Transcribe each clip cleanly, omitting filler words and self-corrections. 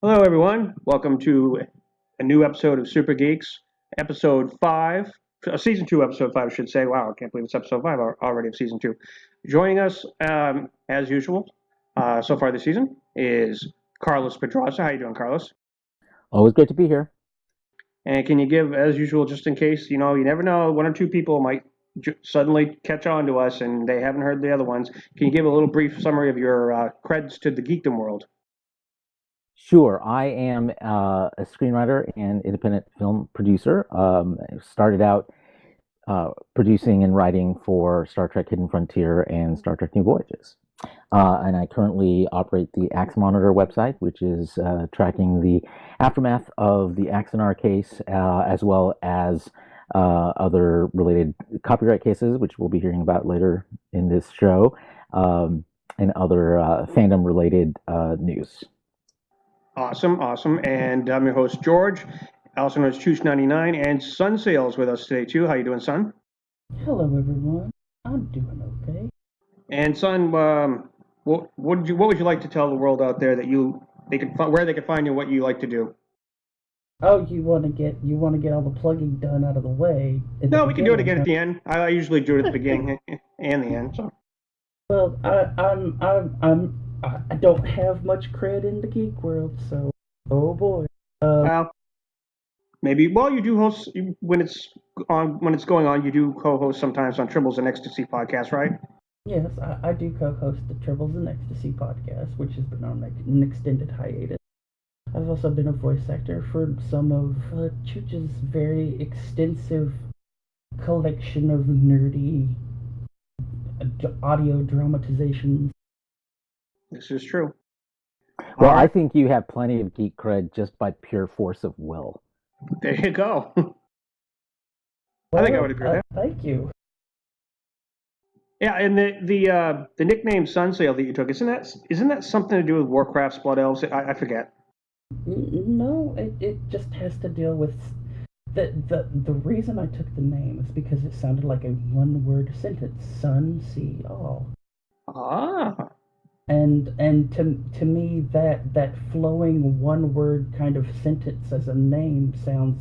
Hello, everyone. Welcome to a new episode of Super Geeks, episode 5, season 2, episode 5, I should say. Wow, I can't believe it's episode 5 already of season 2. Joining us, as usual, so far this season, is Carlos Pedrosa. How you doing, Carlos? Always great to be here. And can you give, as usual, just in case, you never know, one or two people might suddenly catch on to us and they haven't heard the other ones. Can you give a little brief summary of your creds to the geekdom world? Sure, I am a screenwriter and independent film producer. Started out producing and writing for Star Trek Hidden Frontier and Star Trek New Voyages. And I currently operate the Axe Monitor website, which is tracking the aftermath of the Axonar case, as well as other related copyright cases, which we'll be hearing about later in this show, and other fandom-related news. Awesome. And I'm your host, George, also known as Chooch99, and Sun Sales with us today, too. How you doing, Sun? Hello, everyone. I'm doing okay. And Sun, what would you like to tell the world out there that where they could find you, what you like to do? Oh, you want to get all the plugging done out of the way? No, we can do it again at the end. I usually do it at the beginning and the end. So. Well, I don't have much cred in the geek world, so oh boy. Well, maybe. Well, you do host when it's going on. You do co-host sometimes on Tribbles and Ecstasy podcast, right? Yes, I do co-host the Tribbles and Ecstasy podcast, which has been on an extended hiatus. I've also been a voice actor for some of Chooch's very extensive collection of nerdy audio dramatizations. This is true. Well, I think you have plenty of geek cred just by pure force of will. There you go. Well, I think I would agree with that. Thank you. Yeah, and the nickname Sunsail that you took, isn't that something to do with Warcraft's Blood Elves? I forget. No, it just has to deal with the reason I took the name is because it sounded like a one-word sentence: sun, sea, all. Ah. And to me that flowing one-word kind of sentence as a name sounds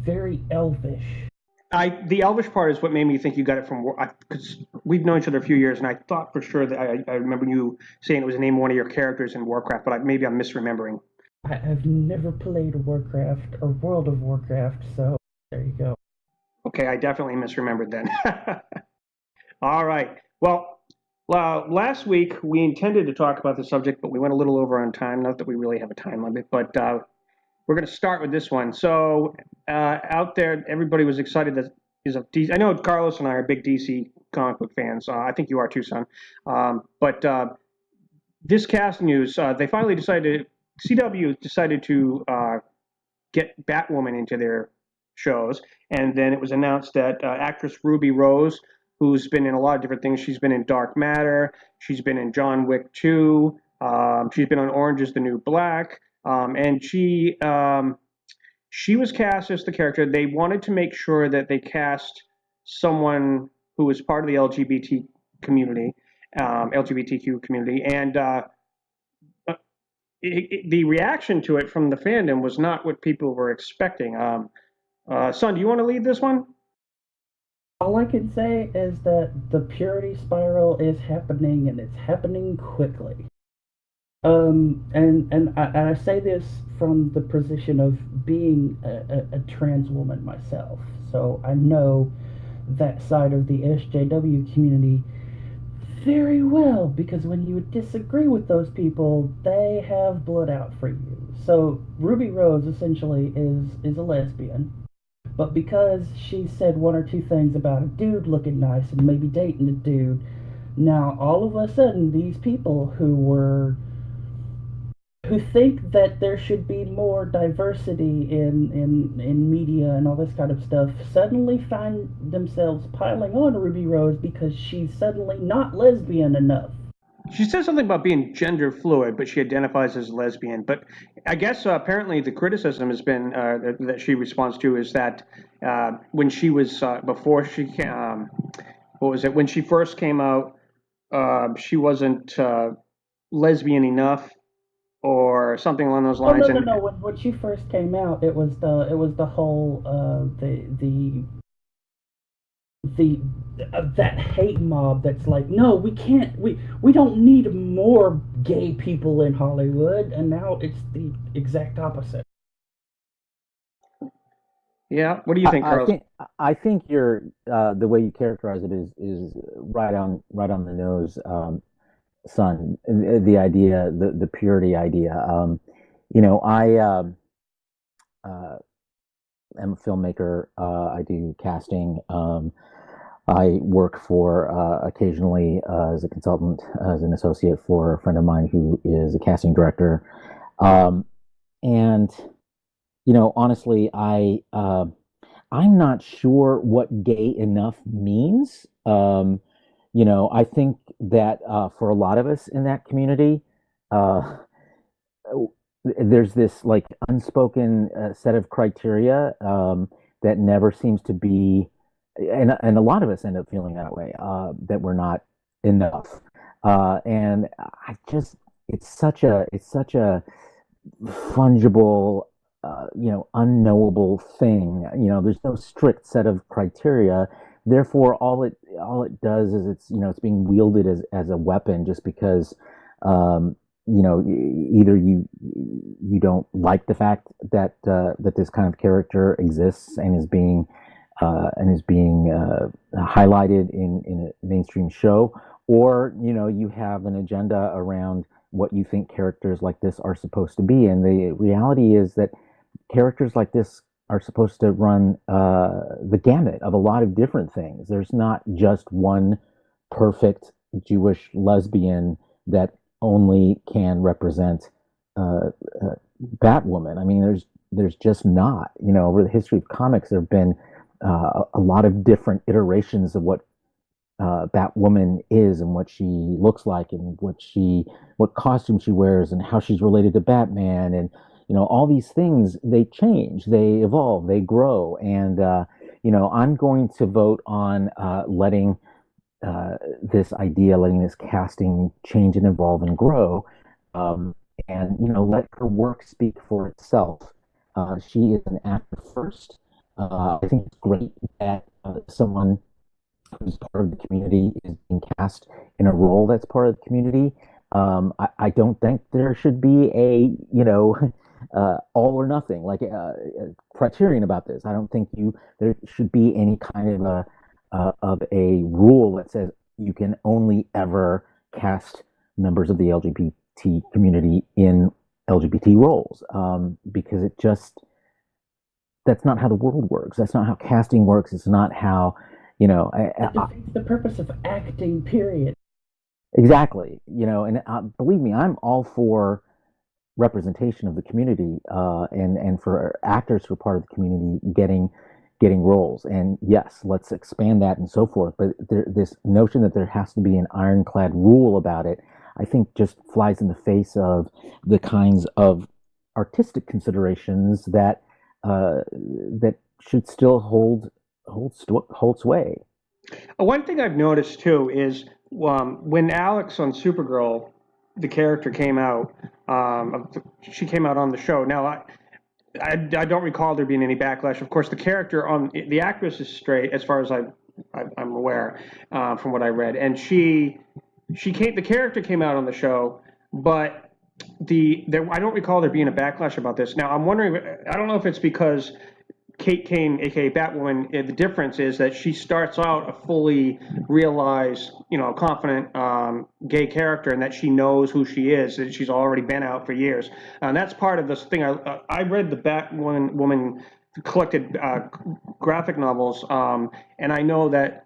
very elvish. The Elvish part is what made me think you got it from, because we've known each other a few years, and I thought for sure that I remember you saying it was the name of one of your characters in Warcraft, but maybe I'm misremembering. I've never played Warcraft or World of Warcraft, so there you go. Okay, I definitely misremembered then. All right. Well, last week we intended to talk about the subject, but we went a little over on time. Not that we really have a time limit, but we're going to start with this one. So out there, everybody was excited that is a DC. I know Carlos and I are big DC comic book fans. I think you are too, son. But this cast news, they finally CW decided to get Batwoman into their shows, and then it was announced that actress Ruby Rose, who's been in a lot of different things, she's been in Dark Matter, she's been in John Wick 2, she's been on Orange is the New Black. And she was cast as the character. They wanted to make sure that they cast someone who was part of the LGBTQ community, and the reaction to it from the fandom was not what people were expecting. Son, do you want to lead this one? All I can say is that the purity spiral is happening, and it's happening quickly. And I say this from the position of being a trans woman myself, so I know that side of the SJW community very well, because when you disagree with those people, they have blood out for you. So Ruby Rose essentially is a lesbian, but because she said one or two things about a dude looking nice and maybe dating a dude, now all of a sudden these people who think that there should be more diversity in media and all this kind of stuff suddenly find themselves piling on Ruby Rose because she's suddenly not lesbian enough. She says something about being gender fluid, but she identifies as lesbian. But I guess apparently the criticism has been that she responds to is that when she was before she what was it, when she first came out, she wasn't lesbian enough or something along those Oh, no, lines. no, And no. When she first came out, it was the whole the that hate mob that's like, no, we can't, we don't need more gay people in Hollywood, and now it's the exact opposite. yeah, what do you think, I Carlos? think I think you're the way you characterize it is right on the nose, son. The idea, the purity idea. I uh, am a filmmaker. I do casting. I work for occasionally as a consultant, as an associate for a friend of mine who is a casting director. Um, and honestly, I'm not sure what gay enough means. I think that for a lot of us in that community, uh, there's this like unspoken set of criteria that never seems to be, and a lot of us end up feeling that way, that we're not enough. And I just, it's such a fungible, unknowable thing. There's no strict set of criteria. Therefore, all it does is it's being wielded as a weapon just because, either you don't like the fact that this kind of character exists and is being highlighted in a mainstream show, or you have an agenda around what you think characters like this are supposed to be. And the reality is that characters like this are supposed to run the gamut of a lot of different things. There's not just one perfect Jewish lesbian that only can represent uh, uh, Batwoman. I mean, there's just not. Over the history of comics, there have been a lot of different iterations of what Batwoman is and what she looks like and what costume she wears and how she's related to Batman, and all these things, they change, they evolve, they grow. And I'm going to vote on letting letting this casting change and evolve and grow, um, and let her work speak for itself. She is an actor first. I think it's great that someone who's part of the community is being cast in a role that's part of the community. I don't think there should be a all or nothing like criterion about this. I don't think there should be any kind of a rule that says you can only ever cast members of the LGBT community in LGBT roles, because that's not how the world works. That's not how casting works. It's not how It defeats the purpose of acting, period. exactly. And believe me, I'm all for representation of the community, and for actors who are part of the community getting roles. And yes, let's expand that and so forth. But this notion that there has to be an ironclad rule about it, I think, just flies in the face of the kinds of artistic considerations that should still hold sway. One thing I've noticed too is when Alex on Supergirl, the character came out, she came out on the show. Now, I don't recall there being any backlash. Of course, the character on the actress is straight, as far as I I'm aware from what I read, and the character came out on the show, but I don't recall there being a backlash about this. Now I'm wondering, I don't know if it's because Kate Kane, aka Batwoman, the difference is that she starts out a fully realized, confident gay character, and that she knows who she is, that she's already been out for years. And that's part of this thing. I read the Batwoman collected graphic novels, and I know that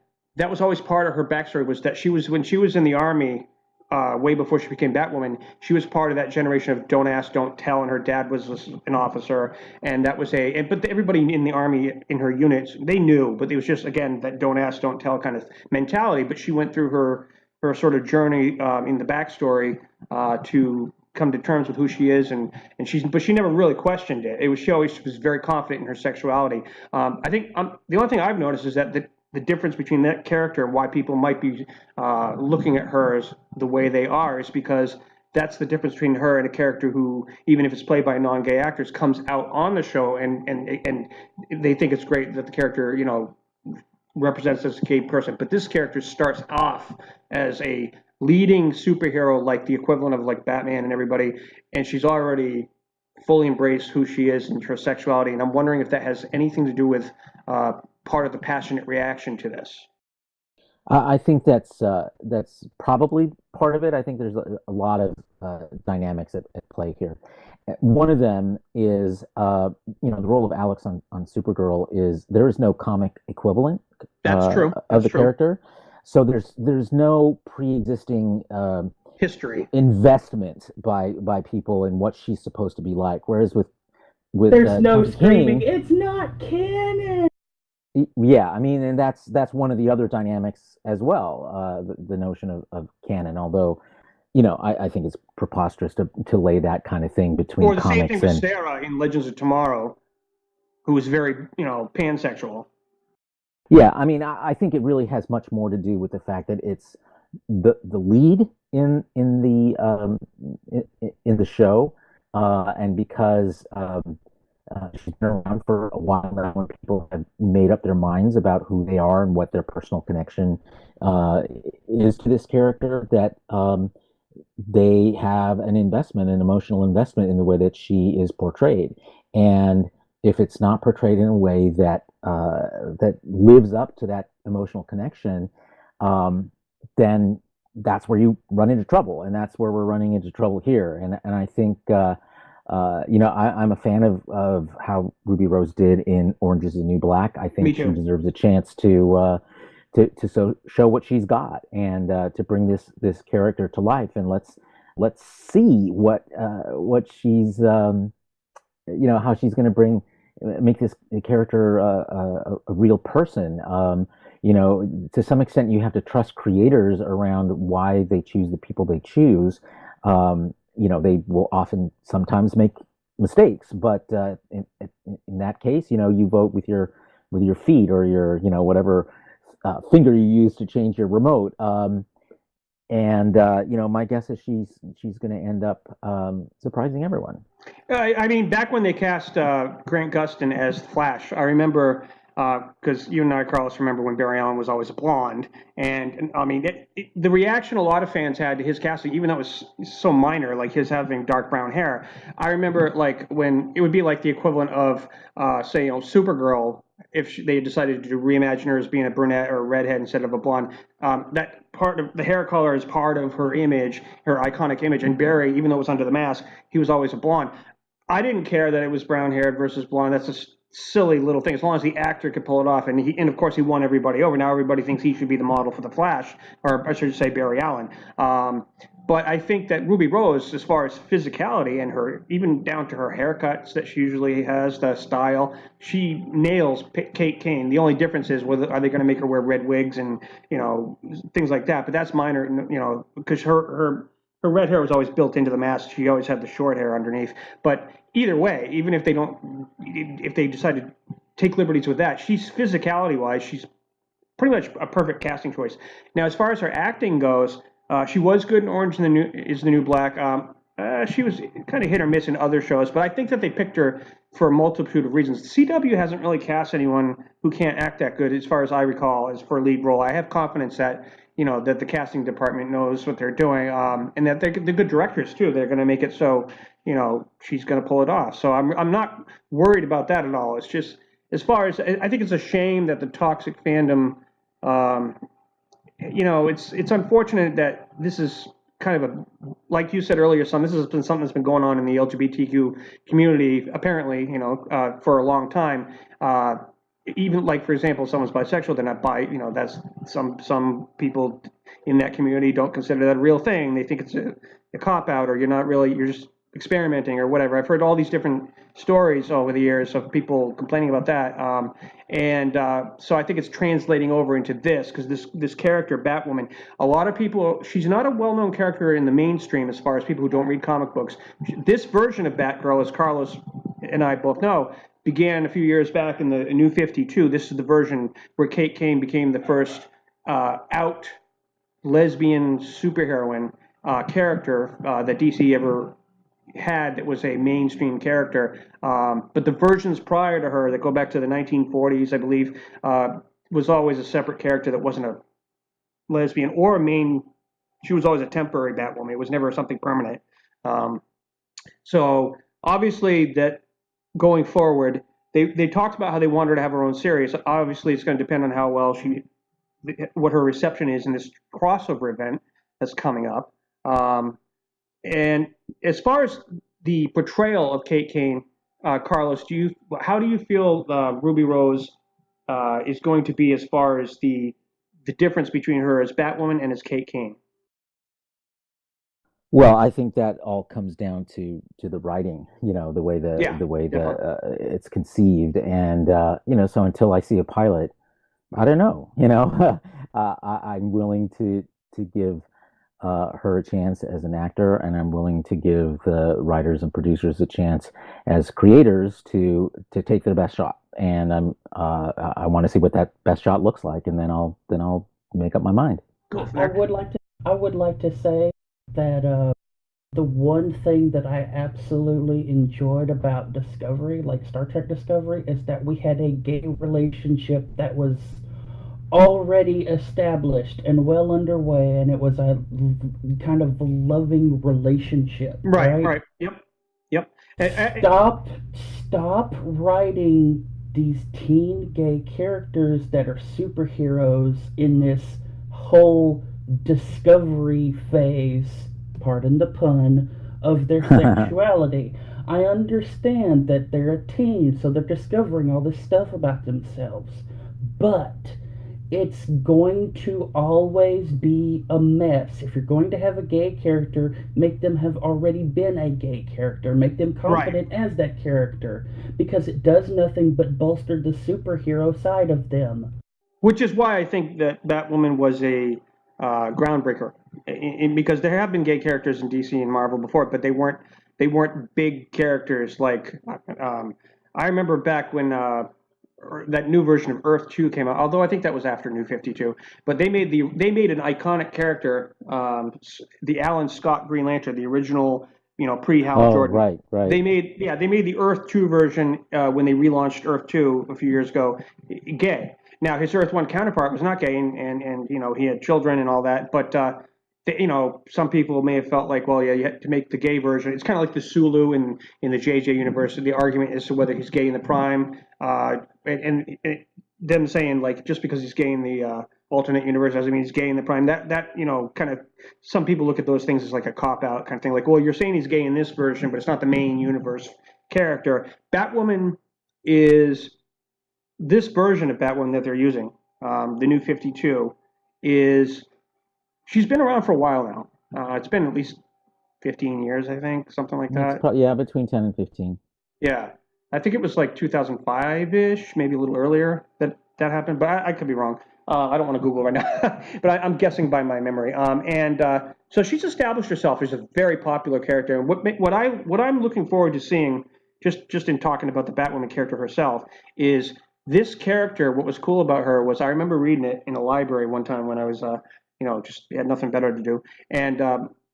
was always part of her backstory, was that when she was in the army, way before she became Batwoman, she was part of that generation of don't ask, don't tell, and her dad was an officer, and that was but everybody in the army, in her units, they knew, but it was just, again, that don't ask, don't tell kind of mentality. But she went through her sort of journey in the backstory to come to terms with who she is, but she never really questioned it. She always was very confident in her sexuality. I think the only thing I've noticed is that the difference between that character and why people might be looking at her as the way they are is because that's the difference between her and a character who, even if it's played by non-gay actors, comes out on the show and they think it's great that the character, represents as a gay person. But this character starts off as a leading superhero, like the equivalent of like Batman and everybody, and she's already fully embraced who she is and her sexuality. And I'm wondering if that has anything to do with part of the passionate reaction to this. I think that's probably part of it. I think there's a lot of dynamics at play here. One of them is, the role of Alex on Supergirl is there is no comic equivalent. That's true. Of the character, so there's no pre-existing history investment by people in what she's supposed to be like. Whereas with there's no screaming, it's not canon. Yeah, I mean, and that's one of the other dynamics as well. The notion of canon, although, I think it's preposterous to lay that kind of thing between or the comics same thing with Sarah in Legends of Tomorrow, who was very, pansexual. Yeah, I mean, I think it really has much more to do with the fact that it's the lead in the show, and because she's been around for a while now, when people have made up their minds about who they are and what their personal connection is to this character, that they have an emotional investment in the way that she is portrayed. And if it's not portrayed in a way that that lives up to that emotional connection, then that's where you run into trouble, and that's where we're running into trouble here. And I think I'm a fan of how Ruby Rose did in Orange Is the New Black. I think she deserves a chance to show what she's got, and to bring this character to life. And let's see what she's how she's going to make this character a real person. To some extent, you have to trust creators around why they choose the people they choose. They will sometimes make mistakes, but in that case, you vote with your feet, or your whatever finger you use to change your remote. My guess is she's going to end up surprising everyone. I mean, back when they cast Grant Gustin as Flash, I remember, because you and I, Carlos, remember when Barry Allen was always a blonde, and I mean, the reaction a lot of fans had to his casting, even though it was so minor, like his having dark brown hair. I remember, like, when it would be like the equivalent of, say, Supergirl, if they decided to reimagine her as being a brunette or a redhead instead of a blonde. That part of the hair color is part of her image, her iconic image. And Barry, even though it was under the mask, he was always a blonde. I didn't care that it was brown haired versus blonde. That's a silly little thing, as long as the actor could pull it off. And of course he won everybody over. Now everybody thinks he should be the model for the Flash, or I should say Barry Allen. But I think that Ruby Rose, as far as physicality and her, even down to her haircuts that she usually has, the style, she nails Kate Kane. The only difference is are they going to make her wear red wigs and things like that. But that's minor, because her red hair was always built into the mask. She always had the short hair underneath. But either way, even if they decide to take liberties with that, she's physicality-wise, she's pretty much a perfect casting choice. Now, as far as her acting goes, she was good in Orange is the New Black. She was kind of hit or miss in other shows, but I think that they picked her for a multitude of reasons. The CW hasn't really cast anyone who can't act that good, as far as I recall, as for a lead role. I have confidence that that the casting department knows what they're doing, and that they're good directors too. They're going to make it so she's going to pull it off. So I'm not worried about that at all. It's just as far as I think it's a shame that the toxic fandom. It's unfortunate that this is kind of a, like you said earlier, son. This has been something that's been going on in the LGBTQ community, apparently, for a long time. Even like, for example, someone's bisexual, they're not bi. That's some people in that community don't consider that a real thing. They think it's a cop out, or you're just experimenting or whatever. I've heard all these different stories over the years of people complaining about that. So I think it's translating over into this, because this character, Batwoman, a lot of people, she's not a well-known character in the mainstream as far as people who don't read comic books. This version of Batgirl, as Carlos and I both know, began a few years back in the New 52. This is the version where Kate Kane became the first out lesbian superheroine character that DC ever had, that was a mainstream character. But the versions prior to her that go back to the 1940s, I believe, was always a separate character that wasn't a lesbian or a main. She was always a temporary Batwoman. It was never something permanent. So obviously that going forward, they talked about how they wanted her to have her own series. Obviously, it's going to depend on how well what her reception is in this crossover event that's coming up. And as far as the portrayal of Kate Kane, Carlos, how do you feel Ruby Rose is going to be as far as the difference between her as Batwoman and as Kate Kane? Well, I think that all comes down to the writing, the way it's conceived, and so until I see a pilot, I don't know, I'm willing to give her a chance as an actor, and I'm willing to give the writers and producers a chance as creators to take their best shot, and I want to see what that best shot looks like, and then I'll make up my mind. I would like to say that the one thing that I absolutely enjoyed about Discovery, like Star Trek Discovery, is that we had a gay relationship that was already established and well underway, and it was a kind of loving relationship. Right. Yep. Stop writing these teen gay characters that are superheroes in this whole discovery phase, pardon the pun, of their sexuality. I understand that they're a teen, so they're discovering all this stuff about themselves, but it's going to always be a mess. If you're going to have a gay character, make them have already been a gay character. Make them confident as that character, because it does nothing but bolster the superhero side of them. Which is why I think that Batwoman was a groundbreaker, because there have been gay characters in DC and Marvel before, but they weren't big characters. Like I remember back when that new version of Earth 2 came out, although I think that was after New 52. But they made an iconic character, the Alan Scott Green Lantern, the original, pre-Hal Jordan. Right. They made the Earth 2 version when they relaunched Earth 2 a few years ago, gay. Now his Earth 1 counterpart was not gay, and he had children and all that, but some people may have felt like, well, yeah, you had to make the gay version. It's kind of like the Sulu in the JJ universe. The argument as to whether he's gay in the Prime, and them saying, like, just because he's gay in the alternate universe doesn't mean he's gay in the Prime. That kind of, some people look at those things as like a cop out kind of thing. Like, well, you're saying he's gay in this version, but it's not the main universe character. Batwoman is this version of Batwoman that they're using. The New 52 is. She's been around for a while now. It's been at least 15 years, I think, something like that. Between 10 and 15. Yeah. I think it was like 2005-ish, maybe a little earlier that happened, but I could be wrong. I don't want to Google right now, but I'm guessing by my memory. So she's established herself as a very popular character. And what I'm looking forward to seeing, just in talking about the Batwoman character herself, is this character. What was cool about her was I remember reading it in a library one time when I was just had nothing better to do. And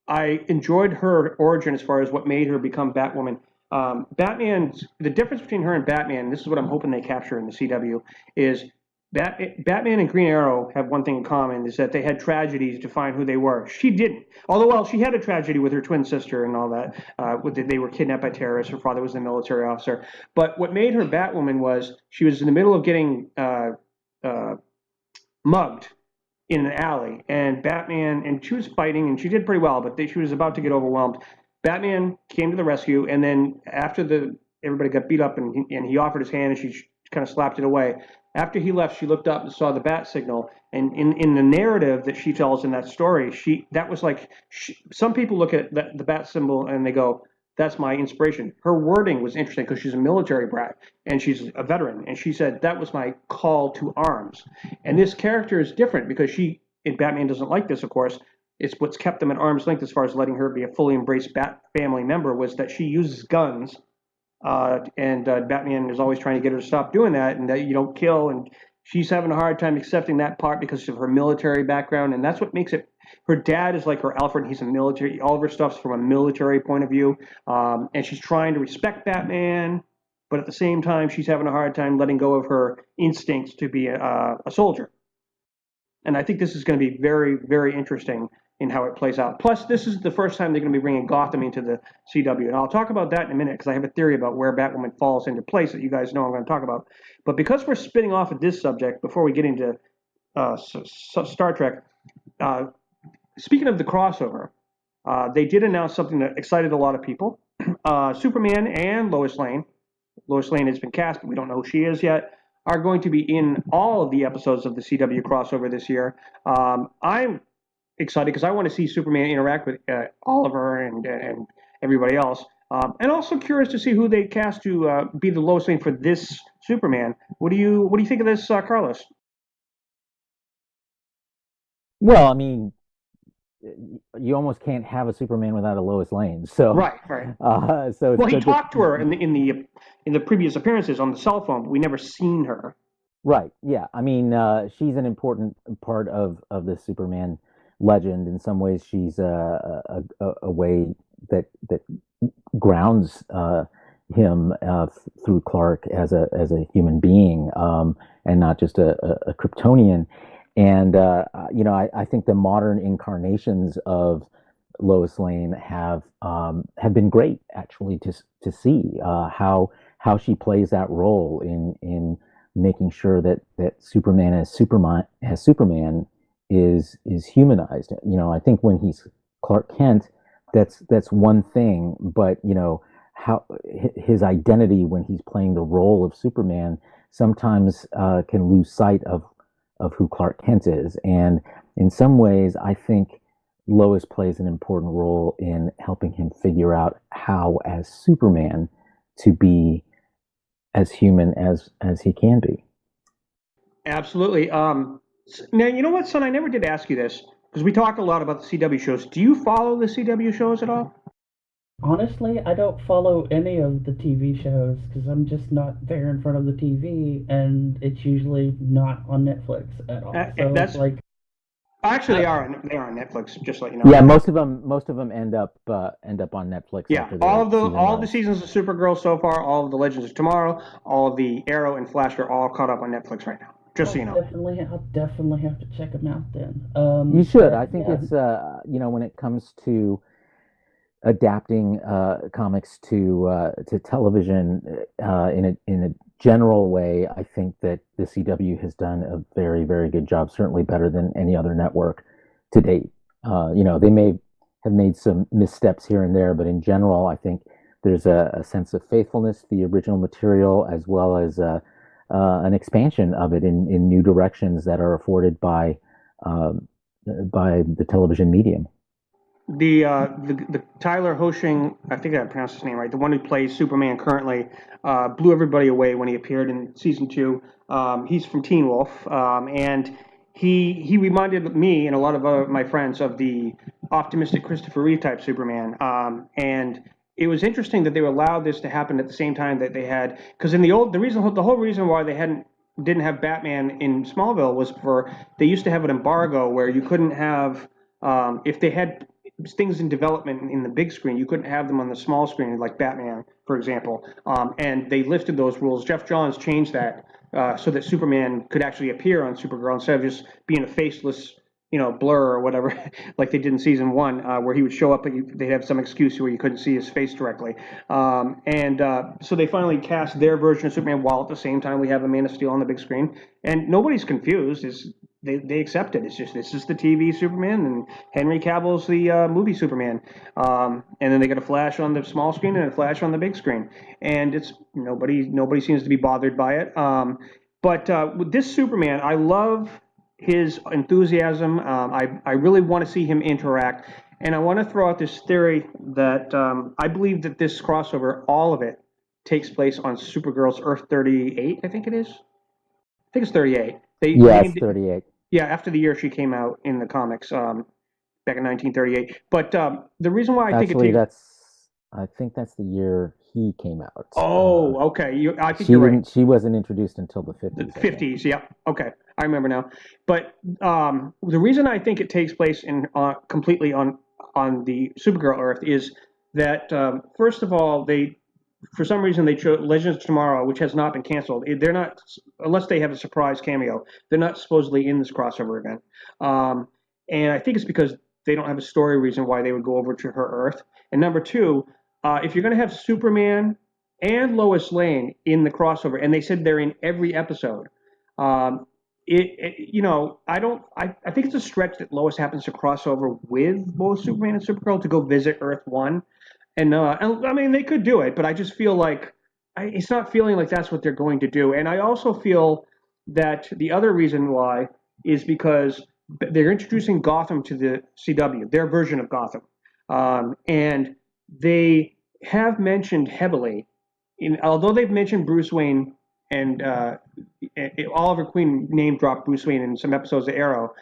I enjoyed her origin as far as what made her become Batwoman. The difference between her and Batman, this is what I'm hoping they capture in the CW, is Batman and Green Arrow have one thing in common, is that they had tragedies to find who they were. She didn't. Although, well, she had a tragedy with her twin sister and all that. They were kidnapped by terrorists. Her father was a military officer. But what made her Batwoman was she was in the middle of getting mugged in an alley, and she was fighting, and she did pretty well, but she was about to get overwhelmed. Batman came to the rescue, and then after everybody got beat up, and he offered his hand, and she kind of slapped it away. After he left, she looked up and saw the bat signal, and in the narrative that she tells in that story, some people look at the bat symbol and they go, "That's my inspiration." Her wording was interesting because she's a military brat and she's a veteran, and she said that was my call to arms. And this character is different because Batman doesn't like this, of course. It's what's kept them at arm's length as far as letting her be a fully embraced Bat family member, was that she uses guns. Batman is always trying to get her to stop doing that, and that you don't kill. And she's having a hard time accepting that part because of her military background, and that's what makes it. Her dad is like her Alfred; he's a military. All of her stuff's from a military point of view, and she's trying to respect Batman, but at the same time, she's having a hard time letting go of her instincts to be a soldier. And I think this is going to be very, very interesting in how it plays out. Plus, this is the first time they're going to be bringing Gotham into the CW. And I'll talk about that in a minute because I have a theory about where Batwoman falls into place that you guys know I'm going to talk about. But because we're spinning off of this subject, before we get into Star Trek, speaking of the crossover, they did announce something that excited a lot of people. Superman and Lois Lane has been cast, but we don't know who she is yet, are going to be in all of the episodes of the CW crossover this year. I'm excited because I want to see Superman interact with Oliver and everybody else. And also curious to see who they cast to be the Lois Lane for this Superman. What do you think of this, Carlos? Well, I mean, you almost can't have a Superman without a Lois Lane. So right. So well, he talked to her in the previous appearances on the cell phone, but we never seen her. Right. Yeah. I mean, she's an important part of the Superman legend. In some ways, she's a way that grounds him through Clark as a human being, and not just a Kryptonian. And I think the modern incarnations of Lois Lane have been great, actually, to see how she plays that role in making sure that Superman as Superman is humanized. I think when he's Clark Kent, that's one thing, but how his identity when he's playing the role of Superman sometimes can lose sight of who Clark Kent is. And in some ways, I think Lois plays an important role in helping him figure out how, as Superman, to be as human as he can be. Absolutely. Now, you know what, son? I never did ask you this because we talk a lot about the CW shows. Do you follow the CW shows at all? Honestly, I don't follow any of the TV shows because I'm just not there in front of the TV, and it's usually not on Netflix at all. So that's like, actually they are on Netflix. Just to let you know. Yeah, most of them end up on Netflix. Yeah, all of the seasons of Supergirl so far, all of the Legends of Tomorrow, all of the Arrow and Flash are all caught up on Netflix right now. Just so you know. I'll definitely have to check them out then. You should. I think it's when it comes to adapting comics to television in a general way, I think that the CW has done a very, very good job. Certainly better than any other network to date. They may have made some missteps here and there, but in general, I think there's a sense of faithfulness to the original material, as well as an expansion of it in new directions that are afforded by the television medium. The Tyler Hoechlin, I think I pronounced his name right, the one who plays Superman currently, blew everybody away when he appeared in season 2. He's from Teen Wolf, and he reminded me and a lot of my friends of the optimistic Christopher Reeve type Superman. And it was interesting that they allowed this to happen at the same time that they had, because in the whole reason why they didn't have Batman in Smallville was they used to have an embargo where you couldn't have if they had things in development in the big screen. You couldn't have them on the small screen, like Batman, for example. And they lifted those rules. Jeff Johns changed that so that Superman could actually appear on Supergirl instead of just being a faceless, blur or whatever, like they did in season one, where he would show up, but they'd have some excuse where you couldn't see his face directly. So they finally cast their version of Superman while at the same time we have a Man of Steel on the big screen, and nobody's confused. They accept it. It's just this is the TV Superman, and Henry Cavill's the movie Superman. And then they got a Flash on the small screen and a Flash on the big screen, and it's nobody seems to be bothered by it. But with this Superman, I love his enthusiasm. I really want to see him interact, and I want to throw out this theory that I believe that this crossover, all of it, takes place on Supergirl's Earth 38. I think it is. I think it's 38. Yes, 38. Yeah, after the year she came out in the comics, back in 1938. But the reason why I think I think that's the year he came out. Oh, okay. I think you're right. She wasn't introduced until the 50s. The 50s, yeah. Okay, I remember now. But the reason I think it takes place in completely on the Supergirl Earth is that first of all, for some reason they chose Legends of Tomorrow, which has not been canceled. They're not, unless they have a surprise cameo, they're not supposedly in this crossover event. And I think it's because they don't have a story reason why they would go over to her Earth. And number two, if you're going to have Superman and Lois Lane in the crossover, and they said they're in every episode, I think it's a stretch that Lois happens to cross over with both Superman and Supergirl to go visit Earth 1. And I mean, they could do it, but I just feel like it's not feeling like that's what they're going to do. And I also feel that the other reason why is because they're introducing Gotham to the CW, their version of Gotham. And they have mentioned heavily, although they've mentioned Bruce Wayne and Oliver Queen name-dropped Bruce Wayne in some episodes of Arrow,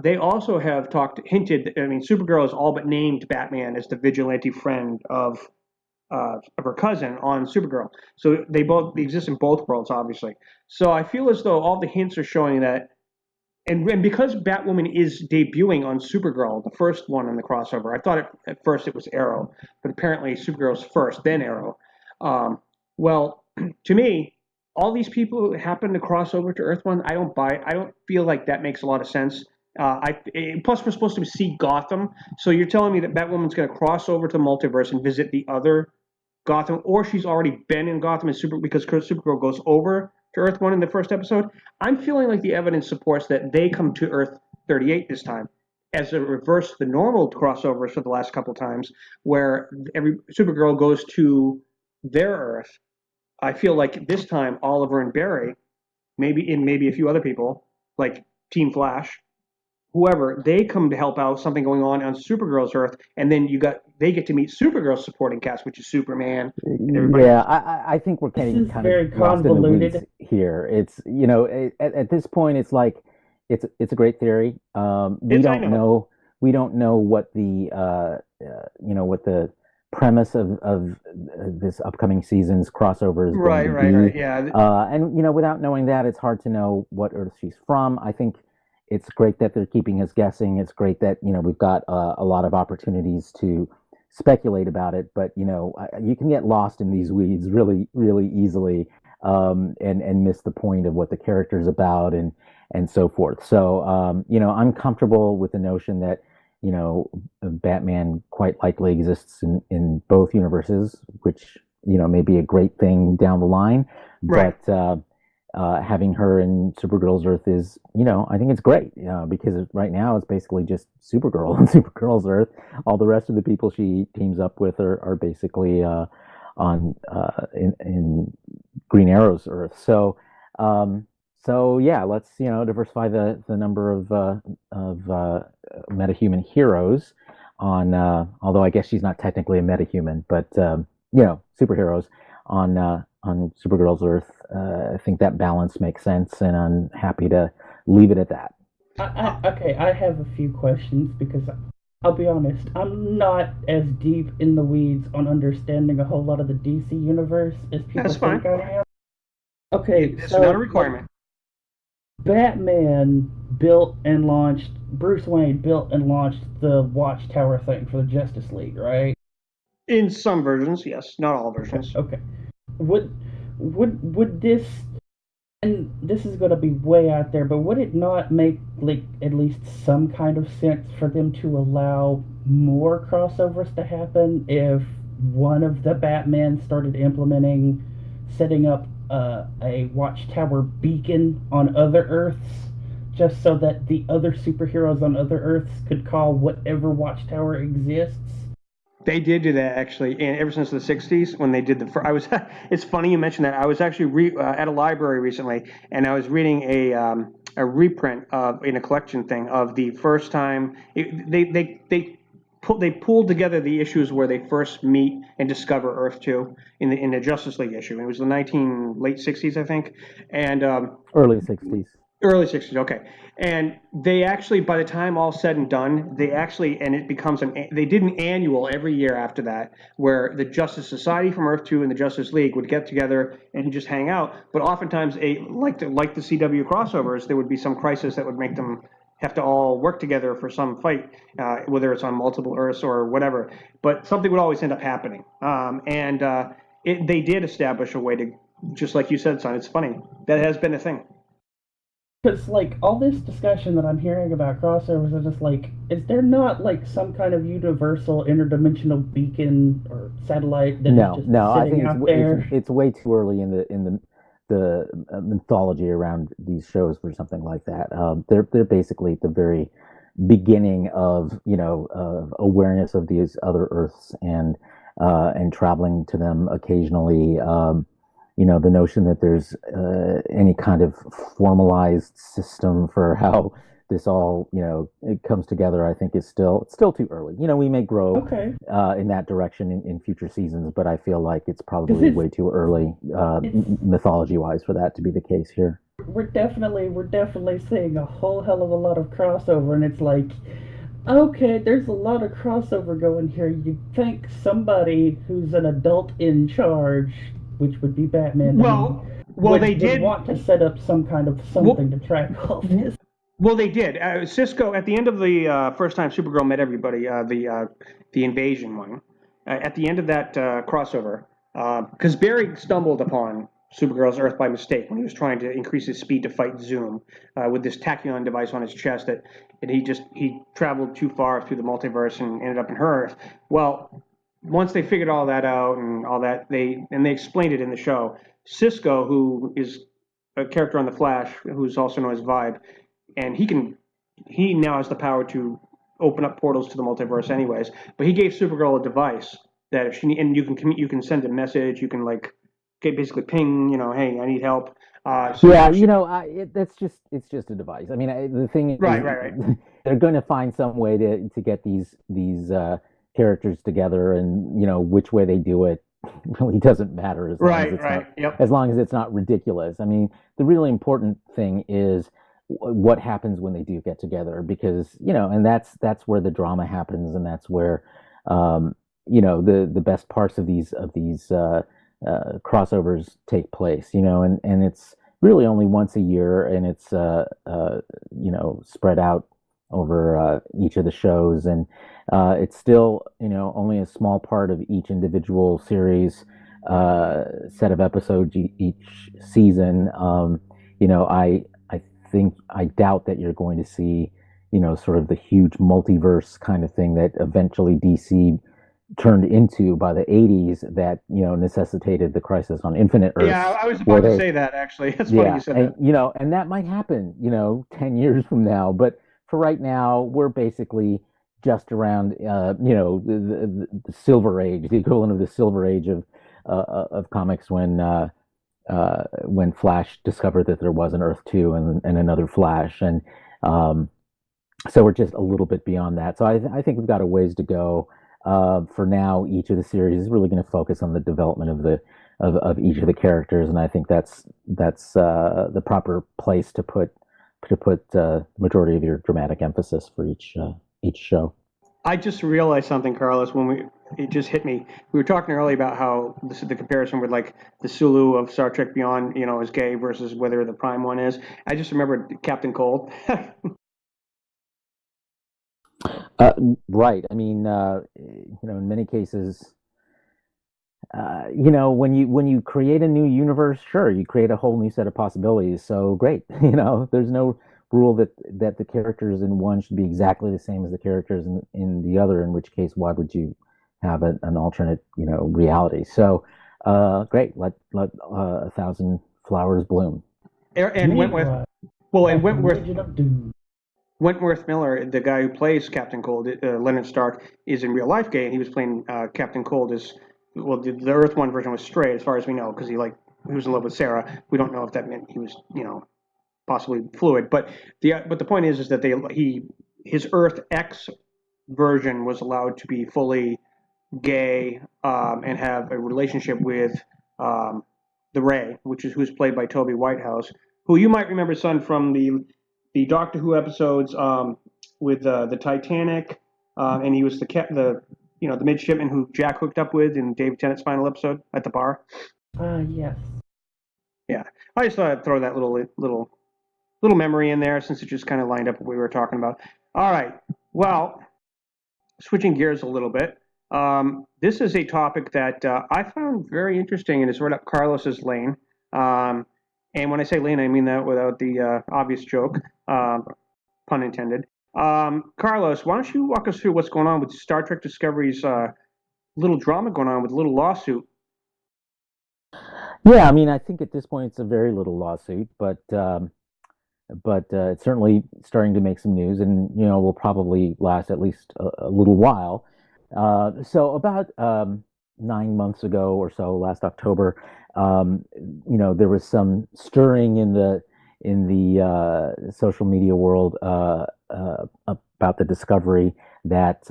they also have hinted. I mean, Supergirl has all but named Batman as the vigilante friend of her cousin on Supergirl. So they exist in both worlds, obviously. So I feel as though all the hints are showing that, and because Batwoman is debuting on Supergirl, the first one in the crossover. I thought at first it was Arrow, but apparently Supergirl's first, then Arrow. Well, to me, all these people who happen to cross over to Earth 1, I don't buy it. I don't feel like that makes a lot of sense. Plus, we're supposed to see Gotham, so you're telling me that Batwoman's going to cross over to the multiverse and visit the other Gotham, or she's already been in Gotham because Supergirl goes over to Earth 1 in the first episode? I'm feeling like the evidence supports that they come to Earth 38 this time, as a reverse to the normal crossovers for the last couple times, where Supergirl goes to their Earth. I feel like this time Oliver and Barry, maybe a few other people, like Team Flash, whoever, they come to help out something going on Supergirl's Earth, and then they get to meet Supergirl's supporting cast, which is Superman and everybody. Yeah, I think we're getting kind of lost in the weeds here. It's at this point, it's like it's a great theory. We don't know what the premise of this upcoming season's crossover is going to be. Right, yeah. And without knowing that, it's hard to know what Earth she's from. I think it's great that they're keeping us guessing. It's great that we've got a lot of opportunities to speculate about it. But you can get lost in these weeds really, really easily, and miss the point of what the character's about and so forth. So I'm comfortable with the notion that Batman quite likely exists in both universes, which may be a great thing down the line. Right. But having her in Supergirl's Earth is, I think it's great, because right now it's basically just Supergirl on Supergirl's Earth. All the rest of the people she teams up with are basically in Green Arrow's Earth. So yeah, let's diversify the number of metahuman heroes on. Although I guess she's not technically a metahuman, but superheroes on Supergirl's Earth. I think that balance makes sense, and I'm happy to leave it at that. Okay, I have a few questions because I'll be honest, I'm not as deep in the weeds on understanding a whole lot of the DC universe as people think I am. Okay, it's not a requirement. Batman built and launched Bruce Wayne built and launched the Watchtower thing for the Justice League, right? In some versions, yes, not all Okay, versions. okay. Would would this, and this is going to be way out there, but would it not make like at least some kind of sense for them to allow more crossovers to happen if one of the Batman started implementing setting up a Watchtower beacon on other Earths, just so that the other superheroes on other Earths could call whatever Watchtower exists? They did do that actually, and ever since the '60s when they did I was. It's funny you mentioned that. I was actually at a library recently, and I was reading a reprint of in a collection thing of the first time they pulled together the issues where they first meet and discover Earth 2 in the Justice League issue. It was the late '60s, I think, and Early 60s. early '60s. Okay, and they actually, by the time all said and done, they actually, and it becomes they did an annual every year after that, where the Justice Society from Earth 2 and the Justice League would get together and just hang out. But oftentimes, like the CW crossovers, there would be some crisis that would make them have to all work together for some fight, whether it's on multiple Earths or whatever. But something would always end up happening, and they did establish a way to, just like you said, son. It's funny that has been a thing. Because, like, all this discussion that I'm hearing about crossovers is just like, is there not, like, some kind of universal interdimensional beacon or satellite that is just No. I sitting think out there? it's way too early in the mythology around these shows for something like that. They're basically at the very beginning of of awareness of these other Earths and traveling to them occasionally. The notion that there's any kind of formalized system for how this all it comes together, I think is still too early. We may grow Okay. in that direction in future seasons, but I feel like it's Because probably way too early it's, mythology wise for that to be the case here. we're definitely seeing a whole hell of a lot of crossover, and it's like, okay, there's a lot of crossover going here. You'd think somebody who's an adult in charge, which would be Batman to me, Well, they would did. want to set up some kind of Well, something to track all this. well, they did. Cisco at the end of the first time Supergirl met everybody, the invasion one. At the end of that crossover, because Barry stumbled upon Supergirl's Earth by mistake when he was trying to increase his speed to fight Zoom with this tachyon device on his chest and he traveled too far through the multiverse and ended up in her Earth. Well, once they figured all that out and all that, they explained it in the show. Cisco, who is a character on the Flash, who's also known as Vibe, and he now has the power to open up portals to the multiverse anyways, but he gave Supergirl a device that if she, and you can send a message, you can like basically ping, hey, I need help. So Yeah, now she it's just a device. I mean, the thing is, right. they're going to find some way to get these characters together, and which way they do it really doesn't matter Right, yep. as long as it's not ridiculous. I mean, the really important thing is what happens when they do get together, because and that's where the drama happens, and that's where the best parts of these crossovers take place. And it's really only once a year, and it's spread out over each of the shows, and it's still only a small part of each individual series set of episodes each season. I think I doubt that you're going to see sort of the huge multiverse kind of thing that eventually DC turned into by the 80s that necessitated the Crisis on Infinite Earths. Yeah, I was about to say that actually. It's funny you said that. And that might happen 10 years from now, but for right now we're basically just around the Silver Age, the equivalent of the Silver Age of comics when Flash discovered that there was an Earth 2 and another Flash, and so we're just a little bit beyond that. So I think we've got a ways to go. For now, each of the series is really going to focus on the development of each of the characters, and I think that's the proper place to put majority of your dramatic emphasis for each show. I just realized something, Carlos, it just hit me. We were talking earlier about how this is the comparison with like the Sulu of Star Trek Beyond, is gay versus whether the Prime one is. I just remembered Captain Cold. Right. I mean, in many cases, when you create a new universe, sure, you create a whole new set of possibilities. So great. There's no rule that the characters in one should be exactly the same as the characters in the other. In which case, why would you have an alternate, reality? So, great. Let a thousand flowers bloom. And Wentworth, well, and Legend of Doom. Wentworth Miller, the guy who plays Captain Cold, Leonard Stark, is in real life gay, and he was playing Captain Cold as well. The Earth One version was straight, as far as we know, because he was in love with Sarah. We don't know if that meant he was, possibly fluid. But the point is that his Earth X version was allowed to be fully gay and have a relationship with the Ray, who's played by Toby Whitehouse, who you might remember, son, from the Doctor Who episodes with the Titanic, and he was the midshipman who Jack hooked up with in David Tennant's final episode at the bar. Yes. Yeah, I just thought I'd throw that little memory in there since it just kind of lined up what we were talking about. All right, well, switching gears a little bit. This is a topic that I found very interesting, and it's right up Carlos's lane. And when I say lane, I mean that without the obvious joke, pun intended. Carlos, why don't you walk us through what's going on with Star Trek Discovery's little drama going on with a little lawsuit? Yeah, I mean, I think at this point it's a very little lawsuit, but it's certainly starting to make some news, and will probably last at least a little while. So about 9 months ago or so, last October, there was some stirring in the social media world about the discovery that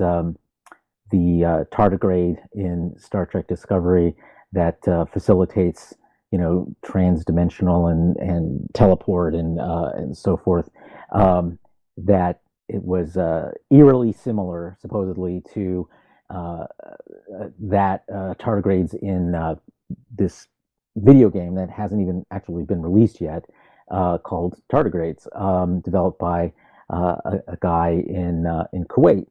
the tardigrade in Star Trek Discovery that facilitates transdimensional and teleport and so forth, that it was eerily similar, supposedly, to that tardigrades in this video game that hasn't even actually been released yet, called Tardigrades, developed by a guy in Kuwait,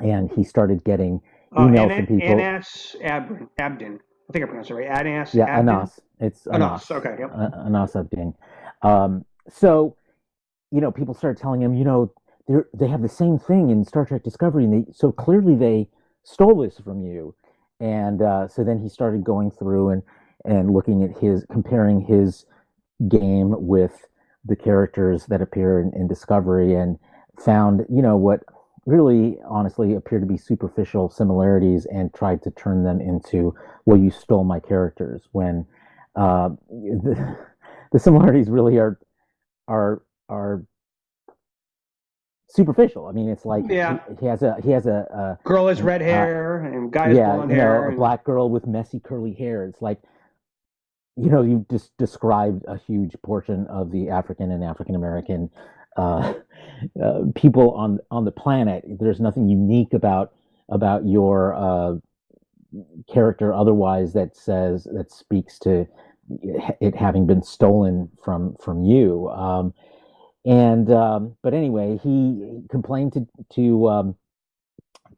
and he started getting emails from people. Anas Abdin. I think I pronounced it right. Anas. Yeah, Abdin? Anas. It's Anas. Okay. Yep. Anas Abdin. So, people started telling him, they have the same thing in Star Trek Discovery, and so clearly they stole this from you. And so then he started going through and looking at comparing his game with the characters that appear in Discovery, and found, what really honestly appeared to be superficial similarities, and tried to turn them into, well, you stole my characters, when the similarities really are superficial. I mean, it's like, yeah. he has a girl has red hair and guy has blonde hair. A black girl with messy curly hair. It's like, you've just described a huge portion of the African and African American people on the planet. There's nothing unique about your character otherwise that speaks to it having been stolen from you. But anyway, he complained to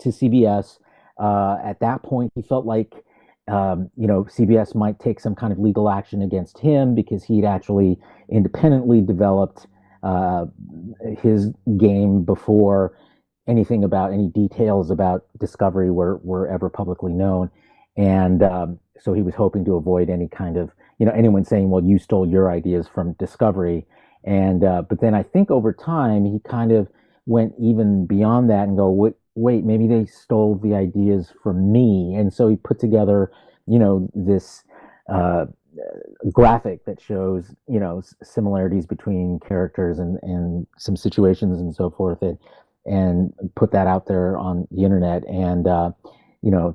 CBS. At that point, he felt like CBS might take some kind of legal action against him, because he'd actually independently developed his game before anything about any details about Discovery were ever publicly known. And so he was hoping to avoid any kind of, anyone saying, well, you stole your ideas from Discovery. And but then I think over time he kind of went even beyond that and go, wait, maybe they stole the ideas from me. And so he put together, this graphic that shows, similarities between characters and some situations and so forth, and put that out there on the internet. And the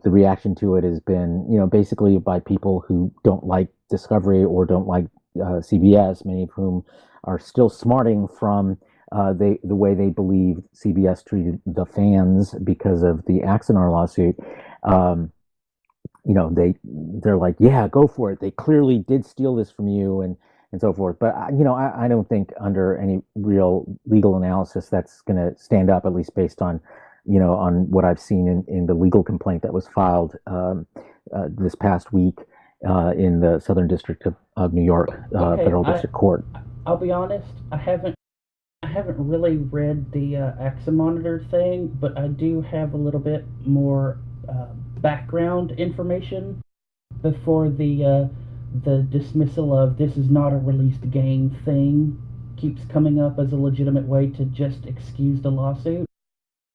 reaction to it has been, basically by people who don't like Discovery or don't like CBS, many of whom are still smarting from the way they believe CBS treated the fans because of the Axanar lawsuit. They're like, yeah, go for it. They clearly did steal this from you, and so forth. But I don't think under any real legal analysis that's going to stand up, at least based on on what I've seen in the legal complaint that was filed this past week in the Southern District of New York Federal District Court. I'll be honest, I haven't really read the AXA monitor thing, but I do have a little bit more background information before the dismissal of this is not a released game thing keeps coming up as a legitimate way to just excuse the lawsuit.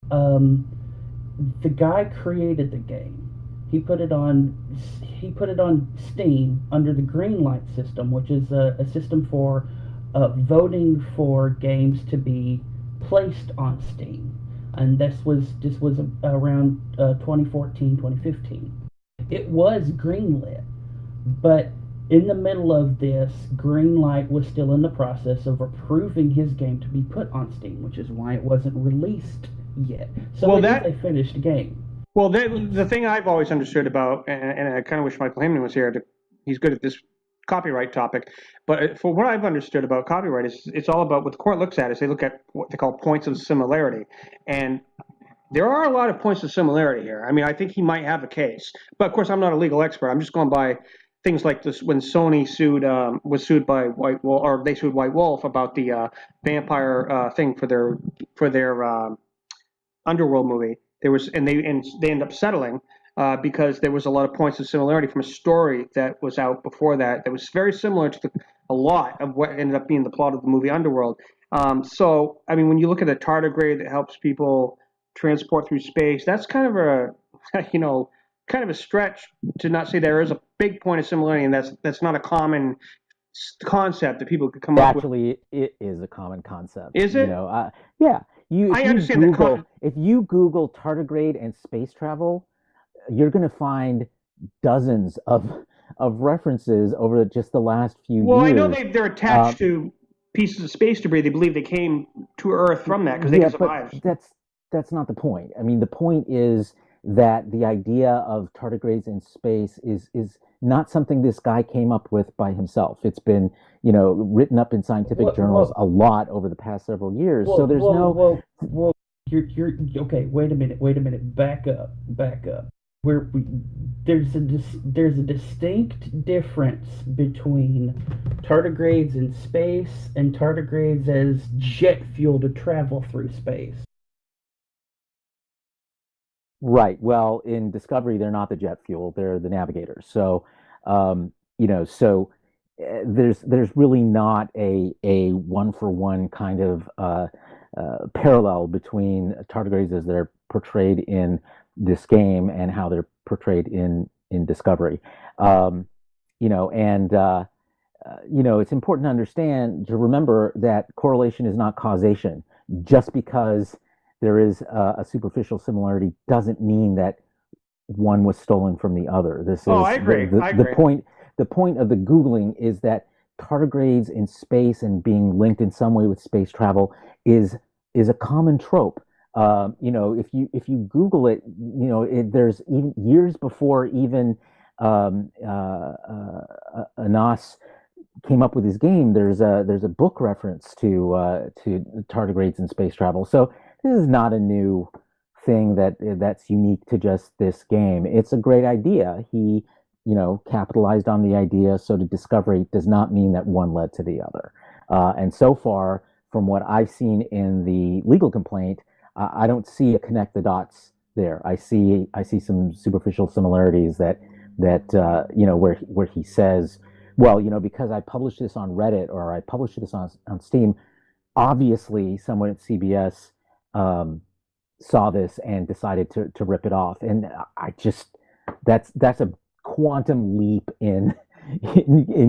The guy created the game. He put it on Steam under the Greenlight system, which is a system for voting for games to be placed on Steam. And this was around 2014, 2015. It was greenlit, but in the middle of this, Greenlight was still in the process of approving his game to be put on Steam, which is why it wasn't released yet. So it is a finished game. Well, the thing I've always understood about, and I kind of wish Michael Heyman was here, he's good at this copyright topic, but for what I've understood about copyright is it's all about what the court looks at is they look at what they call points of similarity. And there are a lot of points of similarity here. I mean, I think he might have a case. But, of course, I'm not a legal expert. I'm just going by things like this when Sony was sued by White Wolf, or they sued White Wolf about the vampire thing for their Underworld movie. They ended up settling because there was a lot of points of similarity from a story that was out before that was very similar to a lot of what ended up being the plot of the movie Underworld. So, I mean, when you look at a tardigrade that helps people transport through space, that's kind of a stretch to not say there is a big point of similarity, and that's not a common concept that people could come up with. Actually, it is a common concept. Is it? Yeah. If you Google tardigrade and space travel, you're going to find dozens of references over just the last few years. Well, I know they're attached to pieces of space debris. They believe they came to Earth from that because they can survive. But that's not the point. I mean, the point is that the idea of tardigrades in space is not something this guy came up with by himself. It's been, written up in scientific journals a lot over the past several years. So there's you're okay. Wait a minute. Back up. There's a distinct difference between tardigrades in space and tardigrades as jet fuel to travel through space. Right. Well, in Discovery, they're not the jet fuel; they're the navigators. So, there's really not a one-for-one kind of parallel between tardigrades as they're portrayed in this game and how they're portrayed in Discovery. It's important to remember that correlation is not causation. Just because there is a superficial similarity doesn't mean that one was stolen from the other. I agree. The point of the Googling is that tardigrades in space and being linked in some way with space travel is a common trope. If you Google it, there's even years before even Anas came up with his game. There's a book reference to tardigrades in space travel. So this is not a new thing that's unique to just this game. It's a great idea. He, capitalized on the idea. So to Discovery does not mean that one led to the other. And so far, from what I've seen in the legal complaint, I don't see a connect the dots there. I see some superficial similarities that where he says, well, because I published this on Reddit or I published this on Steam, obviously someone at CBS saw this and decided to rip it off. And I just that's a quantum leap in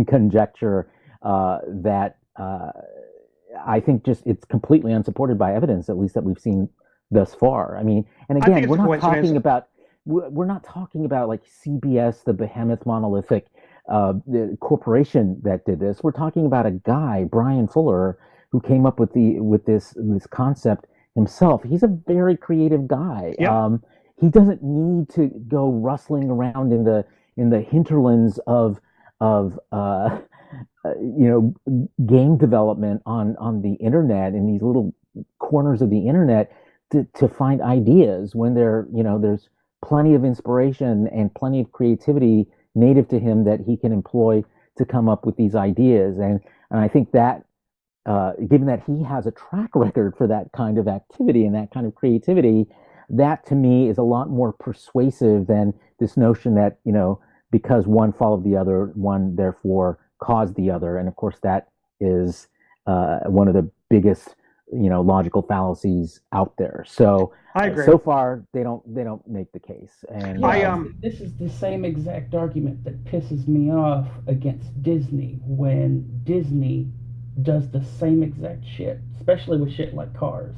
conjecture that I think just it's completely unsupported by evidence, at least that we've seen thus far. I mean, and again, we're not talking about like CBS, the behemoth monolithic the corporation that did this. We're talking about a guy, Brian Fuller, who came up with this concept himself. He's a very creative guy. Yep. He doesn't need to go rustling around in the hinterlands of game development on the internet, in these little corners of the internet, to find ideas when there's plenty of inspiration and plenty of creativity native to him that he can employ to come up with these ideas. And I think that given that he has a track record for that kind of activity and that kind of creativity, that to me is a lot more persuasive than this notion that, because one followed the other, one therefore caused the other. And of course, that is one of the biggest, logical fallacies out there. So I agree. so far they don't make the case. And this is the same exact argument that pisses me off against Disney when Disney does the same exact shit, especially with shit like Cars.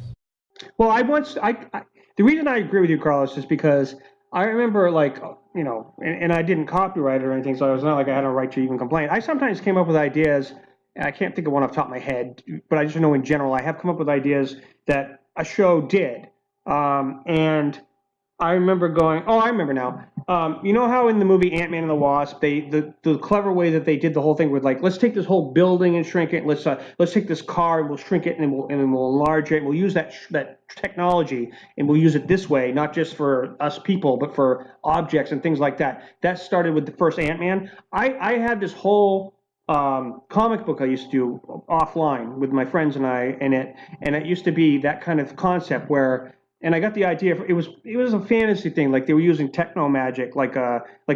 Well, the reason I agree with you, Carlos, is because I remember, like, and I didn't copyright it or anything, so it's not like I had a right to even complain. I sometimes came up with ideas, and I can't think of one off the top of my head, but I just know in general I have come up with ideas that a show did. And I remember going, oh, I remember now. You know how in the movie Ant-Man and the Wasp, the clever way that they did the whole thing with, like, let's take this whole building and shrink it. Let's take this car and we'll shrink it and we'll enlarge it. We'll use that technology and we'll use it this way, not just for us people, but for objects and things like that. That started with the first Ant-Man. I had this whole comic book I used to do offline with my friends and it used to be that kind of concept where. And I got the idea. It was a fantasy thing. Like they were using techno magic, like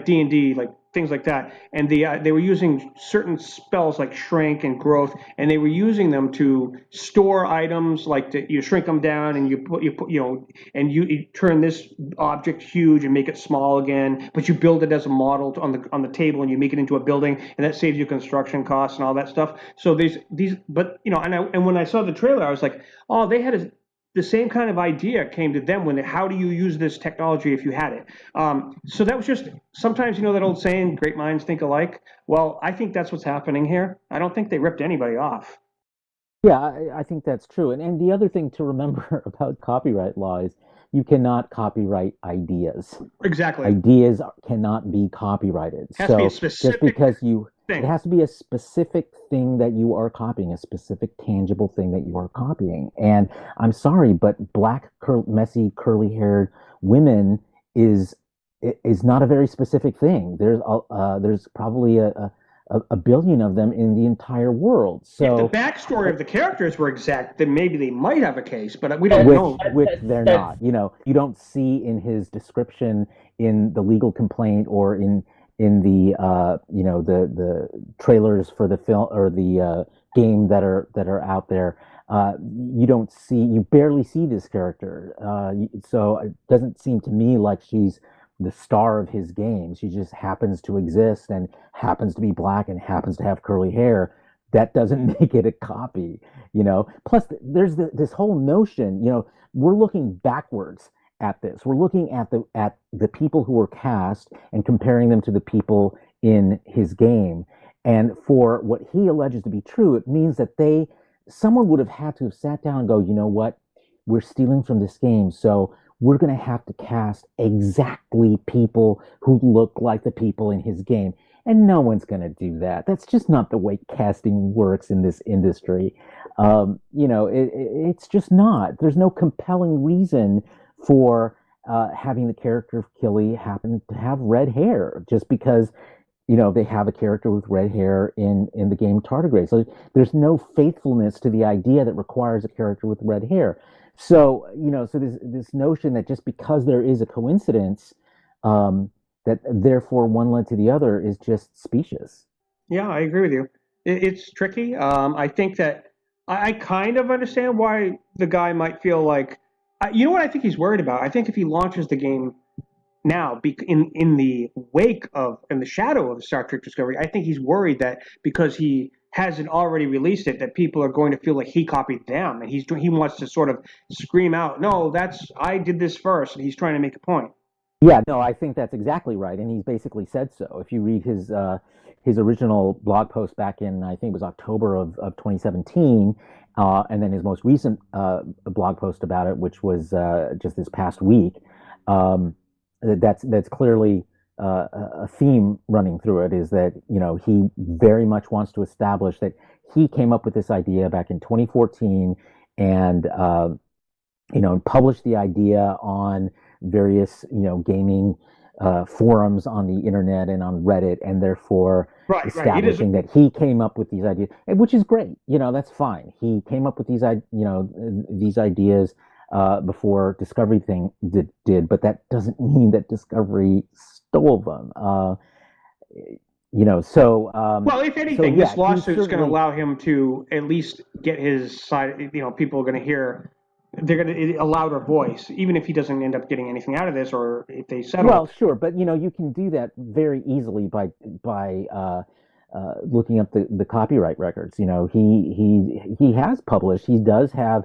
D&D, like things like that. And they were using certain spells like shrink and growth, and they were using them to store items. Like you shrink them down, and you turn this object huge and make it small again. But you build it as a model on the table, and you make it into a building, and that saves you construction costs and all that stuff. So but and when I saw the trailer, I was like, oh, they had the same kind of idea came to them how do you use this technology if you had it? So that was just, sometimes, that old saying, great minds think alike. Well, I think that's what's happening here. I don't think they ripped anybody off. Yeah, I think that's true. And the other thing to remember about copyright law is you cannot copyright ideas. Exactly. Ideas cannot be copyrighted. It has to be a specific just because thing. It has to be a specific thing that you are copying, a specific tangible thing that you are copying. And I'm sorry, but black, messy, curly-haired women is not a very specific thing. There's probably a billion of them in the entire world. So if the backstory of the characters were exact, then maybe they might have a case, but we don't know. Which they're not. You don't see in his description in the legal complaint or in the the trailers for the film or the game that are out there. You barely see this character. So it doesn't seem to me like she's the star of his game. She just happens to exist and happens to be black and happens to have curly hair. That doesn't make it a copy, Plus, there's this whole notion, we're looking backwards at this. We're looking at the people who were cast and comparing them to the people in his game. And for what he alleges to be true, it means that someone would have had to have sat down and go, you know what? We're stealing from this game, so we're going to have to cast exactly people who look like the people in his game. And no one's going to do that. That's just not the way casting works in this industry. It's just not. There's no compelling reason for having the character of Killy happen to have red hair just because, they have a character with red hair in the game Tardigrade. So there's no faithfulness to the idea that requires a character with red hair. So, so this notion that just because there is a coincidence, that therefore one led to the other is just specious. Yeah, I agree with you. It's tricky. I think that I kind of understand why the guy might feel like, you know what I think he's worried about? I think if he launches the game now, in the shadow of Star Trek Discovery, I think he's worried that because he hasn't already released it, that people are going to feel like he copied them, and he wants to sort of scream out, "No, I did this first," and he's trying to make a point. Yeah, no, I think that's exactly right, and he's basically said so. If you read his original blog post back in, I think it was October of 2017, and then his most recent blog post about it, which was just this past week, that's clearly a theme running through it, is that he very much wants to establish that he came up with this idea back in 2014, and published the idea on various, gaming forums on the internet and on Reddit, and therefore Right. It is. establishing that he came up with these ideas, which is great. That's fine. He came up with these ideas before Discovery did, but that doesn't mean that Discovery stole them. Well, if anything, this lawsuit is going to allow him to at least get his side. People are going to hear. They're going to a louder voice, even if he doesn't end up getting anything out of this, or if they settle. Well, sure, but you can do that very easily by looking up the copyright records. He has published. He does have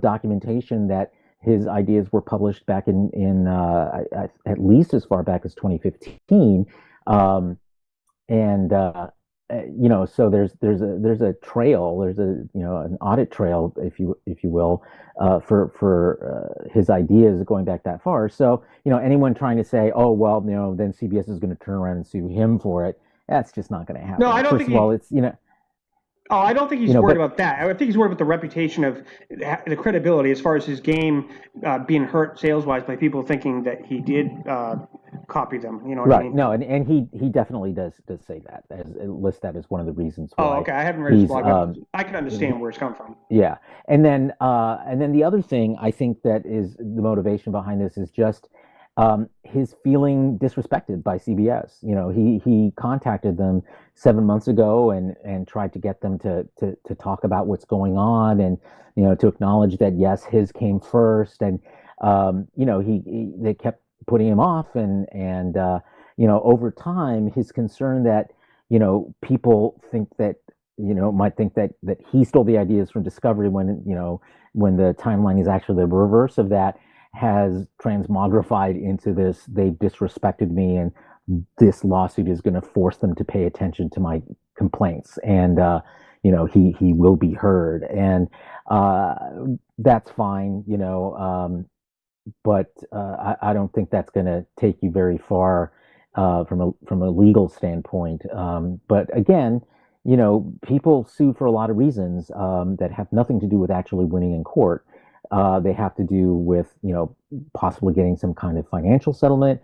documentation that his ideas were published back in at least as far back as 2015. And so there's a trail, there's an audit trail, if you will, for his ideas going back that far. So anyone trying to say, oh well, then CBS is going to turn around and sue him for it, that's just not going to happen. No, I don't think. First of all, it's Oh, I don't think he's worried about that. I think he's worried about the reputation of the credibility as far as his game being hurt sales-wise by people thinking that he did copy them. You know what I mean? No, and he definitely does say that, list that as one of the reasons why. Oh, okay. I haven't read his blog. I can understand where it's come from. Yeah, and then the other thing I think that is the motivation behind this is just his feeling disrespected by CBS. He contacted them 7 months ago and tried to get them to talk about what's going on, and to acknowledge that yes, his came first, and they kept putting him off, and over time his concern that people think that might think that he stole the ideas from Discovery when the timeline is actually the reverse of that, has transmogrified into this, they've disrespected me and this lawsuit is going to force them to pay attention to my complaints, and he will be heard, and that's fine, but I don't think that's going to take you very far from a legal standpoint. But again, people sue for a lot of reasons that have nothing to do with actually winning in court. They have to do with, possibly getting some kind of financial settlement,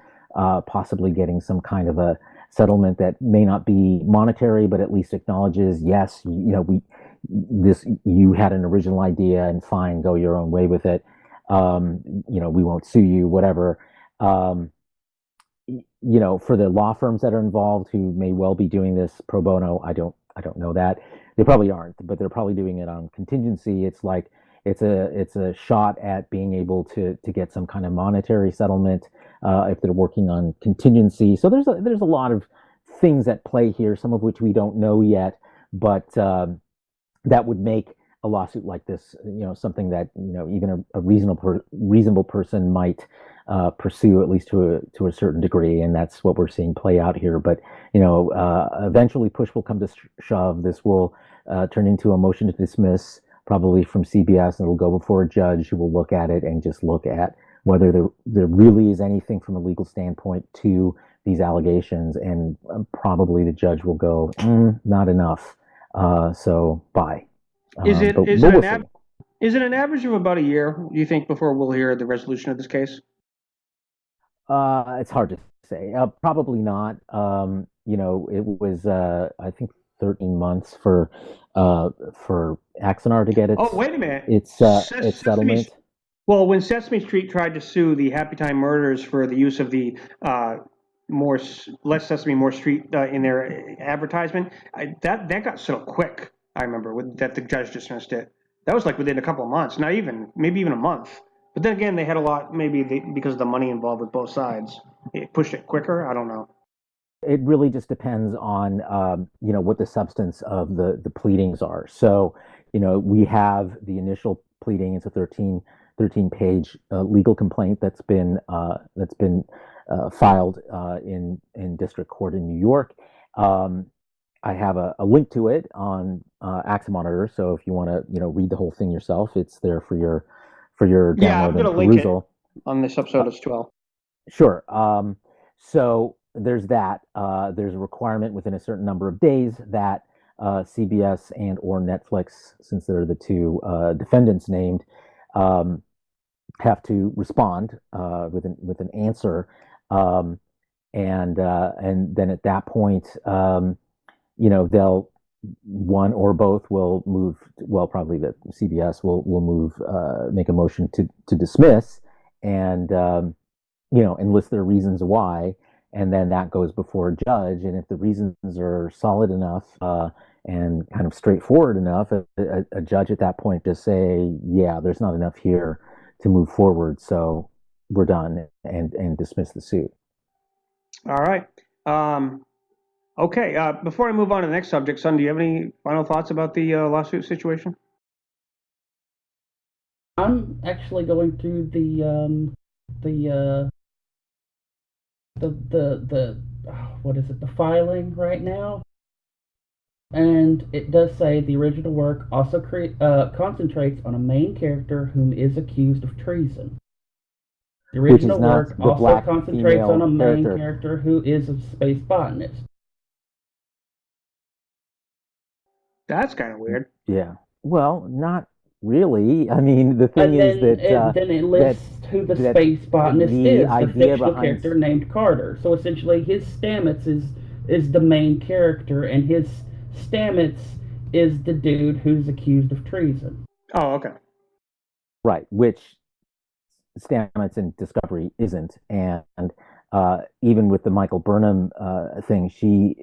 possibly getting some kind of a settlement that may not be monetary, but at least acknowledges, yes, you had an original idea, and fine, go your own way with it. We won't sue you, whatever. For the law firms that are involved who may well be doing this pro bono, I don't know that. They probably aren't, but they're probably doing it on contingency. It's like it's a shot at being able to get some kind of monetary settlement if they're working on contingency. So there's a lot of things at play here, some of which we don't know yet, but that would make a lawsuit like this, something that even a reasonable person might pursue, at least to a certain degree, and that's what we're seeing play out here. But eventually, push will come to shove. This will turn into a motion to dismiss, probably from CBS, and it'll go before a judge who will look at it and just look at whether there really is anything from a legal standpoint to these allegations, and probably the judge will go, not enough. So bye. Is it an average of about a year, do you think, before we'll hear the resolution of this case? It's hard to say. Probably not. It was I think 13 months for Axonar to get its. Oh, wait a minute! Its settlement. Well, when Sesame Street tried to sue the Happy Time Murders for the use of the less Sesame, more Street in their advertisement, that got settled quick. I remember that the judge dismissed it. That was like within a couple of months, maybe even a month. But then again, they had a lot, because of the money involved with both sides. It pushed it quicker. I don't know. It really just depends on, what the substance of the pleadings are. So, we have the initial pleading. It's a 13-page legal complaint that's been filed in district court in New York. I have a link to it on Axomonitor, so if you want to read the whole thing yourself, it's there for your download. Yeah, I'm going to link it on this episode as well. Sure. So there's that. There's a requirement within a certain number of days that CBS and or Netflix, since they're the two defendants named, have to respond with an answer, um, and then at that point, they'll one or both will move. Well, probably the CBS will move, make a motion to dismiss, and and list their reasons why, and then that goes before a judge. And if the reasons are solid enough, and kind of straightforward enough, a judge at that point just say, yeah, there's not enough here to move forward, so we're done, and dismiss the suit. All right. Okay. Before I move on to the next subject, Son, do you have any final thoughts about the lawsuit situation? I'm actually going through the what is it, the filing right now, and it does say the original work also concentrates on a main character whom is accused of treason. The original work also concentrates on a main character who is a space botanist. That's kind of weird. Yeah. Well, not really. I mean, the thing is that then it lists who the space botanist is, the fictional character named Carter. So essentially, his Stamets is the main character, and his Stamets is the dude who's accused of treason. Oh, okay. Right, which Stamets in Discovery isn't, and even with the Michael Burnham thing, she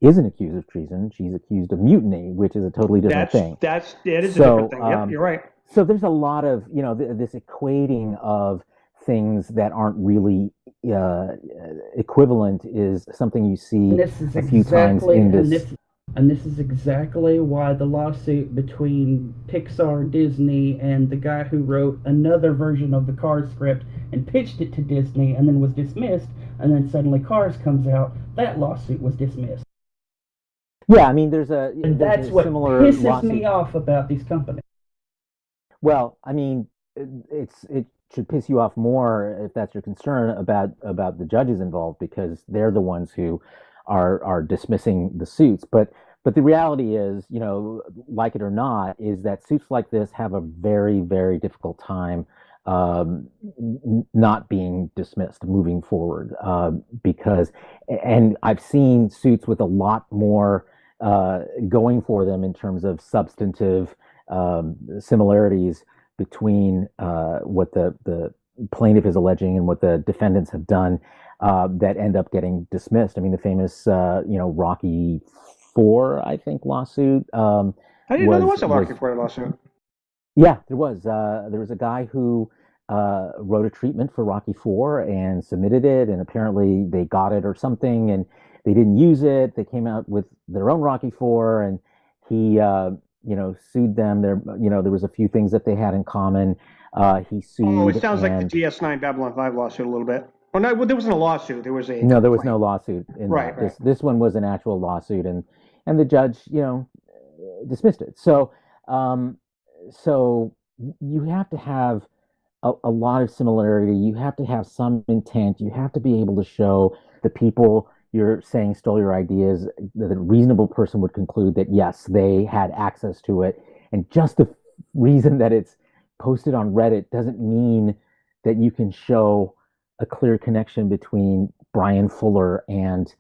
isn't accused of treason. She's accused of mutiny, which is a totally different thing. It is a different thing. Yep, you're right. So there's a lot of this equating of things that aren't really equivalent is something you see a few times in this. And this is exactly why the lawsuit between Pixar, Disney, and the guy who wrote another version of the Cars script and pitched it to Disney and then was dismissed, and then suddenly Cars comes out, that lawsuit was dismissed. Yeah, I mean, that's what pisses me off about these companies. Well, I mean, it should piss you off more if that's your concern about the judges involved, because they're the ones who are dismissing the suits. But the reality is, like it or not, is that suits like this have a very, very difficult time not being dismissed moving forward, because, and I've seen suits with a lot more going for them in terms of substantive similarities between what the plaintiff is alleging and what the defendants have done, that end up getting dismissed. I mean, the famous, Rocky IV, I think, lawsuit. I didn't know there was a Rocky IV lawsuit. Yeah, there was. There was a guy who wrote a treatment for Rocky IV and submitted it, and apparently they got it or something, and they didn't use it. They came out with their own Rocky IV, and he, sued them. There was a few things that they had in common. He sued. Oh, it sounds like the DS9 Babylon 5 lawsuit a little bit. Oh no, there wasn't a lawsuit. There was a no. There was no lawsuit in right, that. Right. This one was an actual lawsuit, and the judge, dismissed it. So, so you have to have a lot of similarity. You have to have some intent. You have to be able to show the people you're saying stole your ideas that a reasonable person would conclude that yes, they had access to it, and just the reason that it's posted on Reddit doesn't mean that you can show a clear connection between Brian Fuller and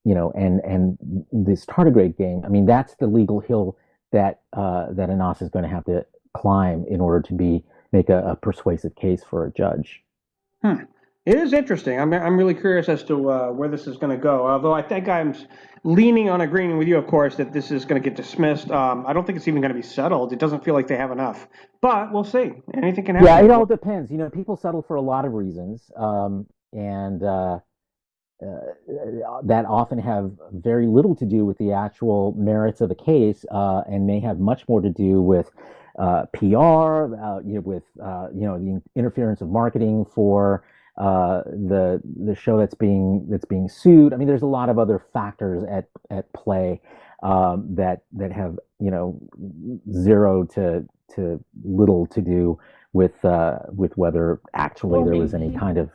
and this tardigrade game. I mean, that's the legal hill that Anas is going to have to climb in order to make a persuasive case for a judge. It is interesting. I'm really curious as to where this is going to go. Although I think I'm leaning on agreeing with you, of course, that this is going to get dismissed. I don't think it's even going to be settled. It doesn't feel like they have enough. But we'll see. Anything can happen. Yeah, it all depends. People settle for a lot of reasons, and that often have very little to do with the actual merits of a case, and may have much more to do with PR, with the interference of marketing for the show that's being sued. I mean, there's a lot of other factors at play that have zero to little to do with whether actually there was any kind of.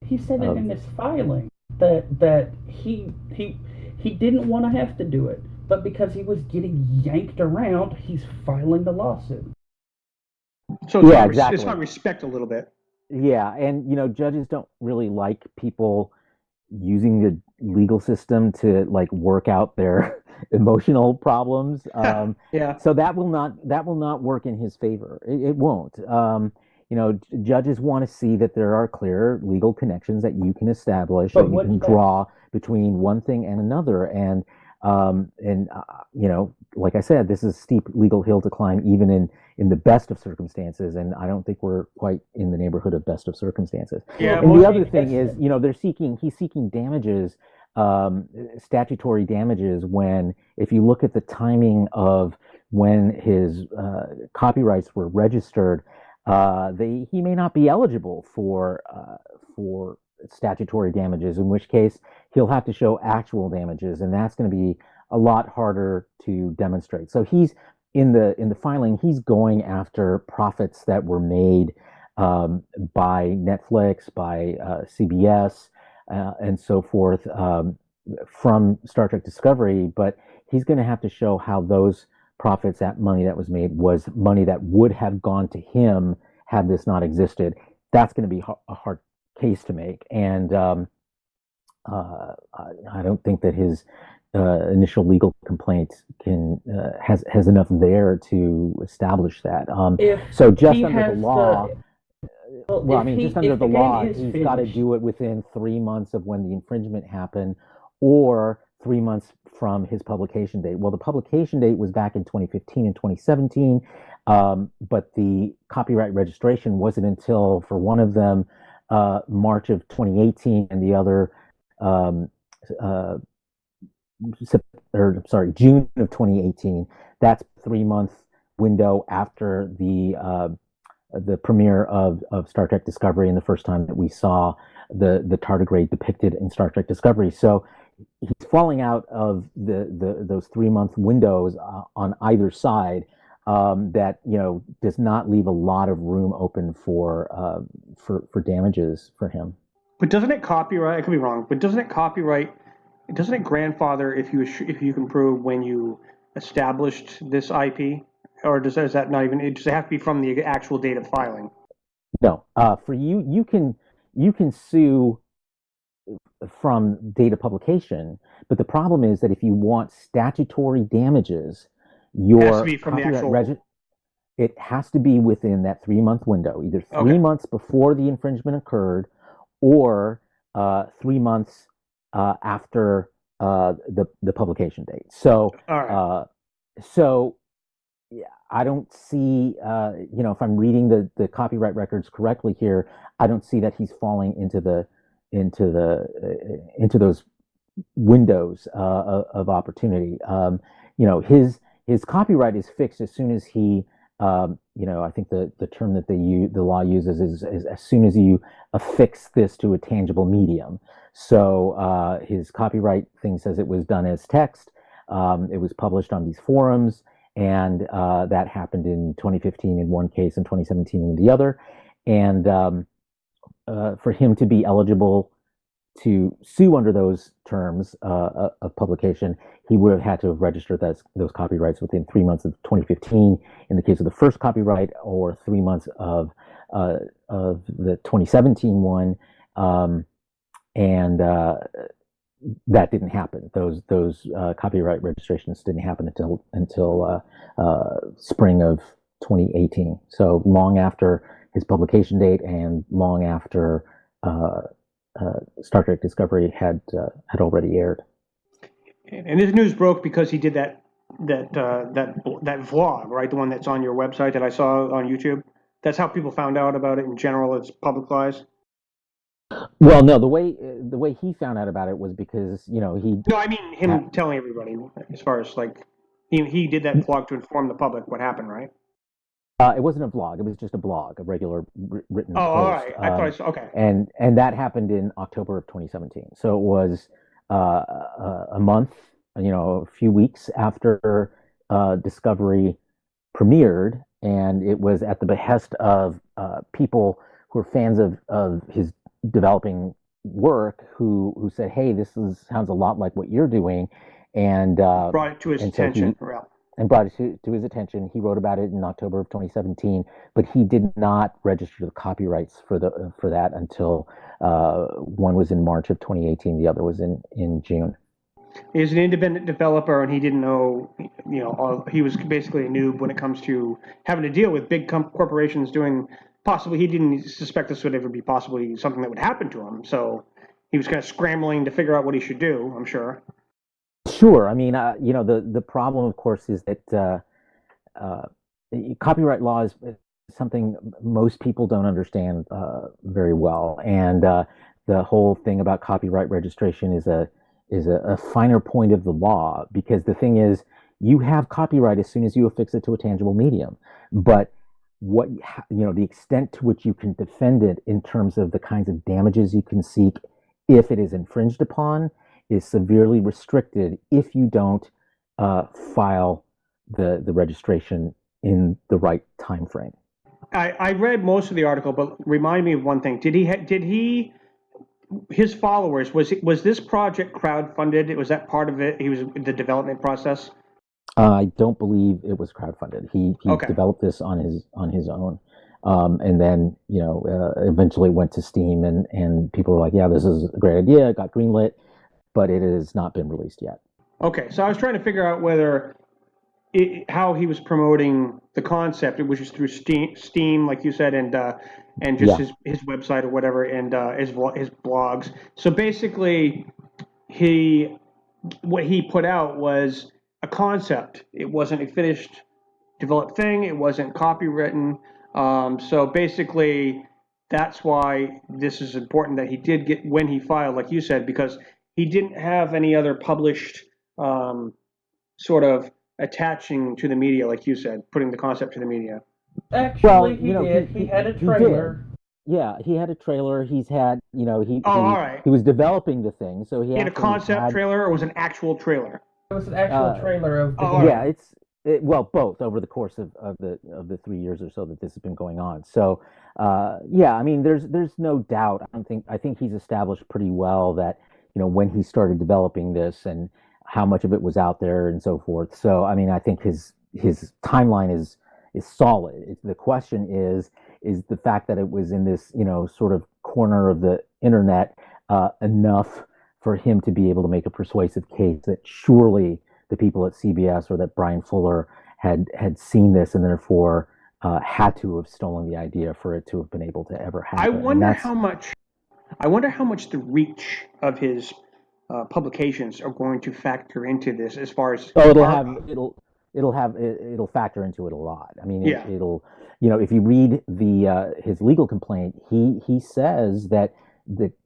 He said it in this filing that he didn't want to have to do it, but because he was getting yanked around, he's filing the lawsuit. So Yeah, it's not exactly. respect a little bit. Yeah, and judges don't really like people using the legal system to like work out their emotional problems. Yeah. So that will not work in his favor. It won't. Judges want to see that there are clear legal connections that you can establish, But that you what's can that? draw between one thing and another. And like I said, this is a steep legal hill to climb, even in the best of circumstances. And I don't think we're quite in the neighborhood of best of circumstances. Yeah. Well, And Most. the I other thing guess is, he's seeking damages, statutory damages, when, if you look at the timing of when his copyrights were registered, he may not be eligible for statutory damages, in which case he'll have to show actual damages, and that's going to be a lot harder to demonstrate. So in the filing, he's going after profits that were made by Netflix, by CBS, and so forth, from Star Trek Discovery. But he's going to have to show how those profits, that money that was made, was money that would have gone to him had this not existed. That's going to be a hard case to make, and I don't think that his initial legal complaint has enough there to establish that. if So just he under the has law, the well, well, I mean, just under if the the game law, is he's got to finished, do it within 3 months of when the infringement happened, or 3 months from his publication date. Well, the publication date was back in 2015 and 2017, but the copyright registration wasn't until, for one of them, March of 2018, and the other, um, uh, or sorry, June of 2018. That's 3 month window after the premiere of Star Trek Discovery, and the first time that we saw the tardigrade depicted in Star Trek Discovery. So he's falling out of those 3 month windows on either side. That does not leave a lot of room open for damages for him. But doesn't it copyright? I could be wrong, but doesn't it copyright? Doesn't it grandfather if you can prove when you established this IP, or is that not even? Does it have to be from the actual date of filing? No, for you can sue from data publication, but the problem is that if you want statutory damages, It has to your be from the copyright actual. it has to be within that 3 month window, either three Okay. months before the infringement occurred, or 3 months after the publication date. So All right. uh, so yeah, I don't see, if I'm reading the copyright records correctly here, I don't see that he's falling into those windows of opportunity. His copyright is fixed as soon as he, I think the term that the law uses is as soon as you affix this to a tangible medium. So his copyright thing says it was done as text. It was published on these forums, and that happened in 2015 in one case, and 2017 in the other. And for him to be eligible to sue under those terms of publication, he would have had to have registered those copyrights within 3 months of 2015 in the case of the first copyright, or 3 months of the 2017 one. And that didn't happen. Those copyright registrations didn't happen until spring of 2018. So long after his publication date, and long after Star Trek Discovery had already aired. And this news broke because he did that vlog, right? The one that's on your website that I saw on YouTube. That's how people found out about it in general. It's public lies. Well, no, the way he found out about it was because he No, I mean had. him telling everybody. As far as like, he did that vlog to inform the public what happened, right? It wasn't a vlog; it was just a blog, a regular Oh, written all post, right. I thought I saw. Okay. and that happened in October of 2017. So it was a month, a few weeks after Discovery premiered, and it was at the behest of people who are fans of his developing work, who said, "Hey, sounds a lot like what you're doing," and Brought it to his and so attention. Well. and brought it to his attention. He wrote about it in October of 2017, but he did not register the copyrights for that until one was in March of 2018, the other was in June. He was an independent developer, and he didn't know, he was basically a noob when it comes to having to deal with big corporations doing. Possibly, he didn't suspect this would ever be possibly something that would happen to him. So he was kind of scrambling to figure out what he should do, I'm sure. Sure. I mean, the problem, of course, is that copyright law is something most people don't understand very well, and the whole thing about copyright registration is a finer point of the law, because the thing is, you have copyright as soon as you affix it to a tangible medium, but the extent to which you can defend it in terms of the kinds of damages you can seek if it is infringed upon is severely restricted if you don't file the registration in the right time frame. I read most of the article, but remind me of one thing. Did he his followers, was this project crowdfunded? Was that part of it? He was the development process? I don't believe it was crowdfunded. He Okay. developed this on his own, and then eventually went to Steam, and people were like, "Yeah, this is a great idea." It got greenlit, but it has not been released yet. Okay, so I was trying to figure out how he was promoting the concept, which is through Steam, like you said, and just his website or whatever, and his blogs. So basically, what he put out was a concept. It wasn't a finished, developed thing. It wasn't copywritten. So basically, that's why this is important that he did get when he filed, like you said, because he didn't have any other published sort of attaching to the media, like you said, putting the concept to the media. Actually, he did. He had a trailer. Yeah, he had a trailer. He's had, all right. He was developing the thing, so he had a concept trailer, or was it an actual trailer? It was an actual trailer of the game. Yeah, well, both over the course of the 3 years or so that this has been going on. So, I mean, there's no doubt. I think he's established pretty well that when he started developing this and how much of it was out there and so forth. So, I mean, I think his timeline is solid. The question is the fact that it was in this sort of corner of the internet enough for him to be able to make a persuasive case that surely the people at CBS or that Brian Fuller had seen this and therefore had to have stolen the idea for it to have been able to ever happen. I wonder how much the reach of his publications are going to factor into this, as far as it'll factor into it a lot. I mean, it'll if you read his legal complaint, he says that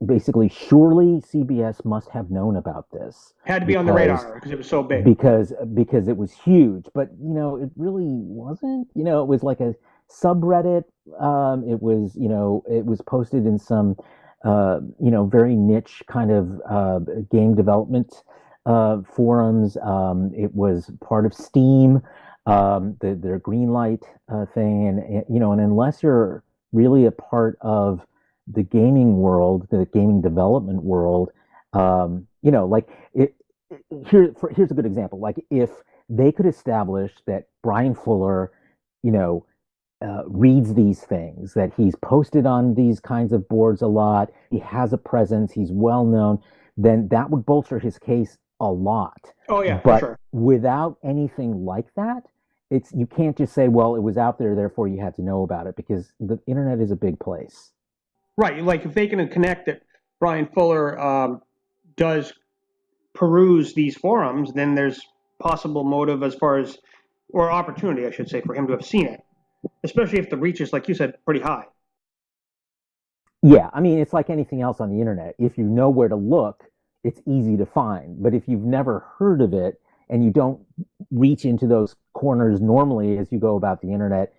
basically surely CBS must have known about this. Had to be on the radar because it was so big. Because it was huge, but it really wasn't. It was like a subreddit. It was posted in some very niche kind of game development forums. It was part of Steam, their Greenlight thing, and unless you're really a part of the gaming world, the gaming development world, like here's a good example. Like if they could establish that Brian Fuller, reads these things, that he's posted on these kinds of boards a lot, he has a presence, he's well known, then that would bolster his case a lot. Oh yeah, but for sure. Without anything like that, you can't just say, well, it was out there, therefore you had to know about it, because the internet is a big place. Right, like if they can connect that Brian Fuller does peruse these forums, then there's possible motive or opportunity, I should say, for him to have seen it. Especially if the reach is, like you said, pretty high. Yeah, I mean, it's like anything else on the internet. If you know where to look, it's easy to find. But if you've never heard of it and you don't reach into those corners normally as you go about the internet,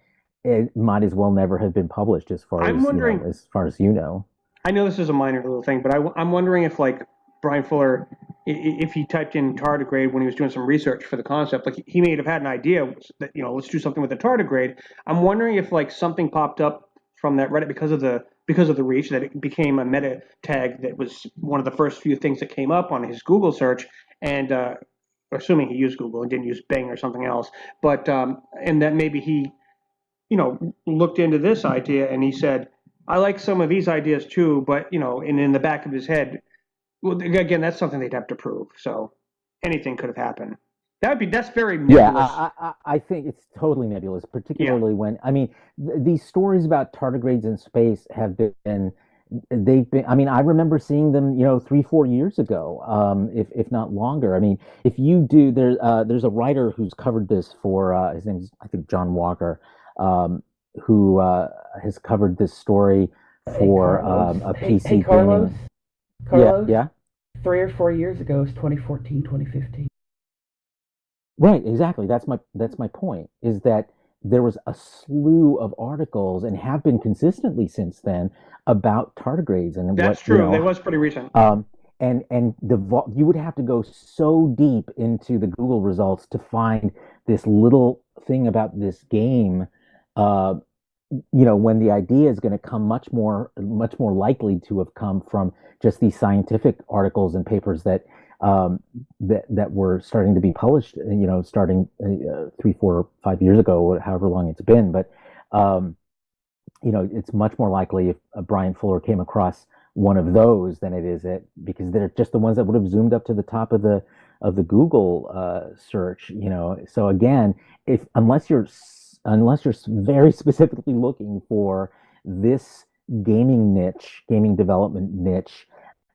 it might as well never have been published as far as you know. I know this is a minor little thing, but I'm wondering if, like, Brian Fuller, if he typed in tardigrade when he was doing some research for the concept, like he may have had an idea that, let's do something with the tardigrade. I'm wondering if like something popped up from that Reddit because of the reach, that it became a meta tag that was one of the first few things that came up on his Google search, and assuming he used Google and didn't use Bing or something else, but and that maybe he, looked into this idea and he said, I like some of these ideas too, but and in the back of his head, well, again, that's something they'd have to prove. So anything could have happened. That's very Yeah, nebulous. I think it's totally nebulous, Yeah, particularly when, I mean, these stories about tardigrades in space have been, they've been, I mean, I remember seeing them, 3, 4 years ago, if not longer. I mean, if you do, there's a writer who's covered this for, his name's, I think, John Walker, um, who has covered this story Hey, for Carlos. a Hey, PC Carlos. gaming. Yeah, Carlos. yeah. 3 or 4 years ago is 2014, 2015. Right, exactly. That's my point, is that there was a slew of articles and have been consistently since then about tardigrades and that's what, true. That was pretty recent. and you would have to go so deep into the Google results to find this little thing about this game, uh, when the idea is going to come much more likely to have come from just these scientific articles and papers that were starting to be published, starting 3, 4, 5 years ago, however long it's been. But it's much more likely if Brian Fuller came across one of those than it is because they're just the ones that would have zoomed up to the top of the Google search. So again, if unless you're very specifically looking for this gaming development niche,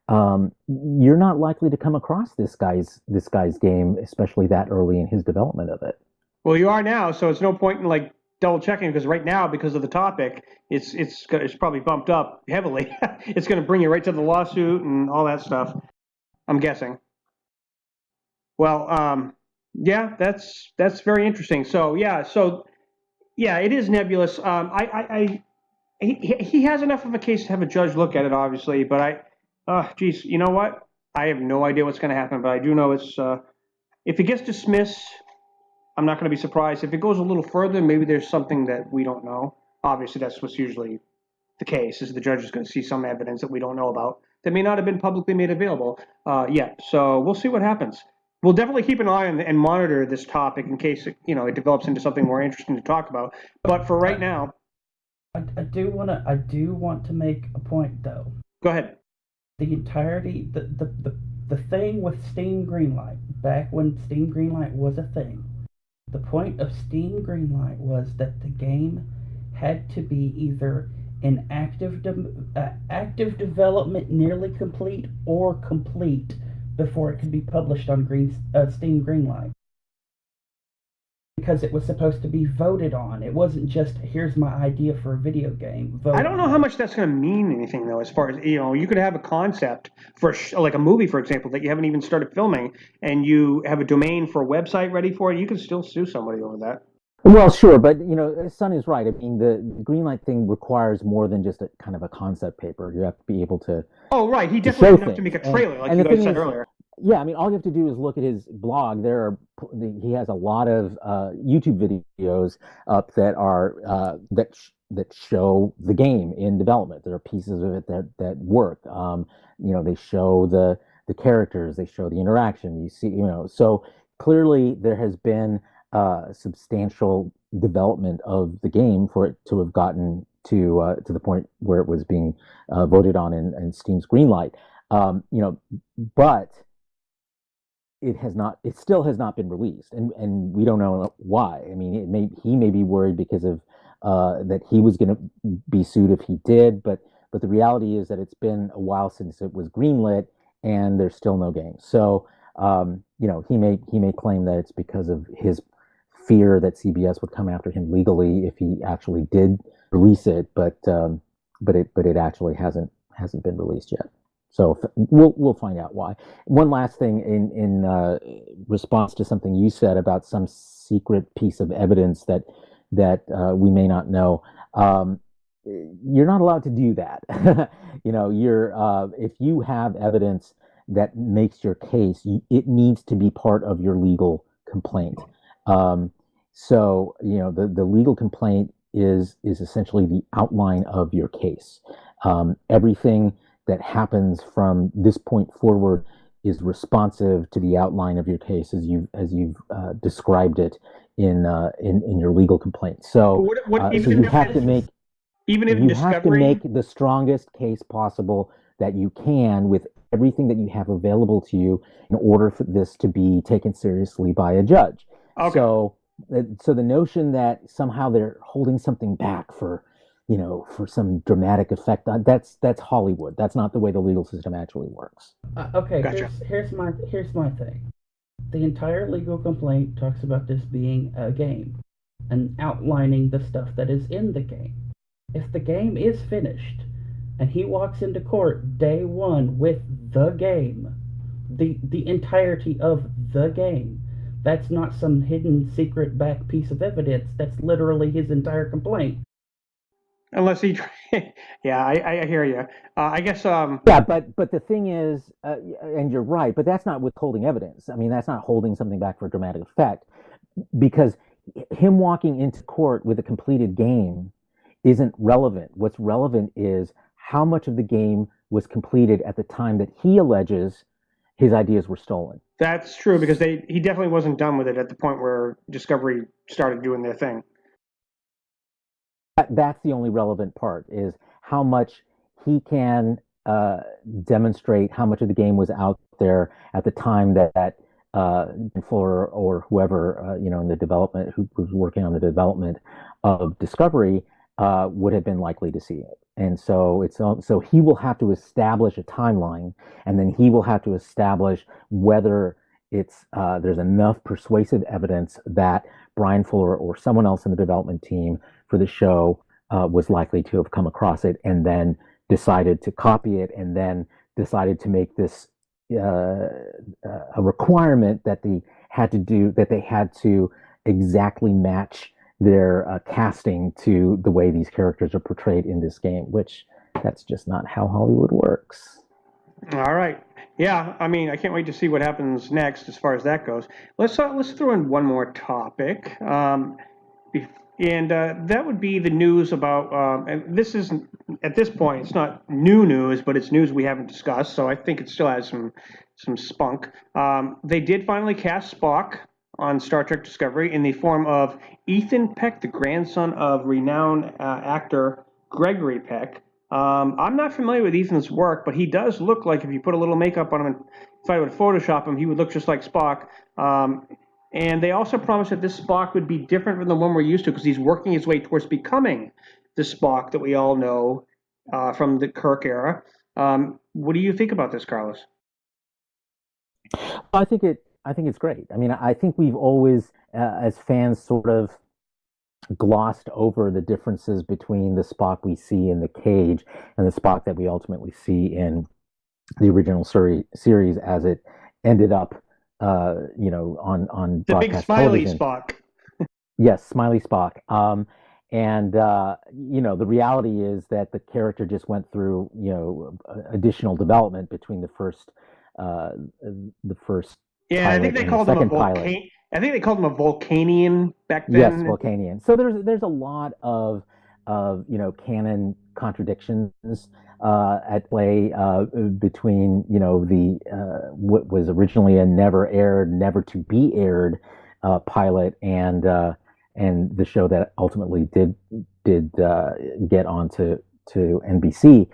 you're not likely to come across this guy's game, especially that early in his development of it. Well, you are now, so it's no point in like double checking because right now, because of the topic, it's probably bumped up heavily. It's going to bring you right to the lawsuit and all that stuff. I'm guessing. Well, yeah, that's very interesting. So yeah, it is nebulous. He has enough of a case to have a judge look at it, obviously. But geez, you know what? I have no idea what's going to happen, but I do know it's if it gets dismissed, I'm not going to be surprised. If it goes a little further, maybe there's something that we don't know. Obviously, that's what's usually the case, is the judge is going to see some evidence that we don't know about that may not have been publicly made available yet. So we'll see what happens. We'll definitely keep an eye on and monitor this topic in case it develops into something more interesting to talk about. But for right now, I do want to make a point though. go ahead. The entirety, the thing with Steam Greenlight, back when Steam Greenlight was a thing, the point of Steam Greenlight was that the game had to be either in active development, nearly complete, or complete before it could be published on Steam Greenlight. Because it was supposed to be voted on. It wasn't just, here's my idea for a video game. I don't know how much that's going to mean anything, though, as far as, you could have a concept for like a movie, for example, that you haven't even started filming, and you have a domain for a website ready for it. You can still sue somebody over that. Well, sure, but Sun is right. I mean, the Greenlight thing requires more than just a kind of a concept paper. You have to be able to. Oh, right. He to definitely show didn't have to things. make a trailer, like and you the guys thing said is, earlier. Yeah, I mean, all you have to do is look at his blog. He has a lot of YouTube videos up that are that show the game in development. There are pieces of it that work. They show the characters, they show the interaction. You see, so clearly there has been substantial development of the game for it to have gotten to the point where it was being voted on in Steam's Greenlight. But it still has not been released, and we don't know why. I mean, he may be worried because of that he was going to be sued if he did, but the reality is that it's been a while since it was greenlit, and there's still no game. So he may claim that it's because of his fear that CBS would come after him legally if he actually did release it, but it actually hasn't been released yet. So we'll find out why. One last thing in response to something you said about some secret piece of evidence that we may not know. You're not allowed to do that. If you have evidence that makes your case, it needs to be part of your legal complaint. So the legal complaint is essentially the outline of your case. Everything that happens from this point forward is responsive to the outline of your case as you've described it in your legal complaint. So so you have to make the strongest case possible that you can with everything that you have available to you in order for this to be taken seriously by a judge. Okay. So the notion that somehow they're holding something back for some dramatic effect, that's Hollywood. That's not the way the legal system actually works. Okay, gotcha. here's my thing. The entire legal complaint talks about this being a game and outlining the stuff that is in the game. If the game is finished and he walks into court day one with the game, the entirety of the game, that's not some hidden secret back piece of evidence. That's literally his entire complaint. Unless he, yeah, I hear you. I guess. Yeah, but the thing is, and you're right, but that's not withholding evidence. I mean, that's not holding something back for dramatic effect, because him walking into court with a completed game isn't relevant. What's relevant is how much of the game was completed at the time that he alleges his ideas were stolen. That's true, because he definitely wasn't done with it at the point where Discovery started doing their thing. That's the only relevant part, is how much he can demonstrate how much of the game was out there at the time that Fuller or whoever in the development, who was working on the development of Discovery, would have been likely to see it. And so so he will have to establish a timeline, and then he will have to establish whether there's enough persuasive evidence that Brian Fuller or someone else in the development team for the show was likely to have come across it, and then decided to copy it, and then decided to make this a requirement that they had to exactly match their casting to the way these characters are portrayed in this game, which that's just not how Hollywood works. All right. Yeah, I mean, I can't wait to see what happens next as far as that goes. Let's throw in one more topic, and that would be the news about. And this isn't at this point. It's not new news, but it's news we haven't discussed. So I think it still has some spunk. They did finally cast Spock on Star Trek Discovery in the form of Ethan Peck, the grandson of renowned actor Gregory Peck. I'm not familiar with Ethan's work, but he does look like, if you put a little makeup on him, if I would Photoshop him, he would look just like Spock. And they also promised that this Spock would be different from the one we're used to, because he's working his way towards becoming the Spock that we all know from the Kirk era. What do you think about this, Carlos? I think it's great. I mean, I think we've always, as fans, sort of glossed over the differences between the Spock we see in the cage and the Spock that we ultimately see in the original series as it ended up, on the broadcast big smiley television. Spock. Yes, smiley Spock. And the reality is that the character just went through, additional development between the first. Yeah, I think they called him a Vulcan. I think they called him a Vulcanian back then. Yes, Vulcanian. So there's a lot of canon contradictions at play between what was originally a never to be aired pilot and the show that ultimately did get onto NBC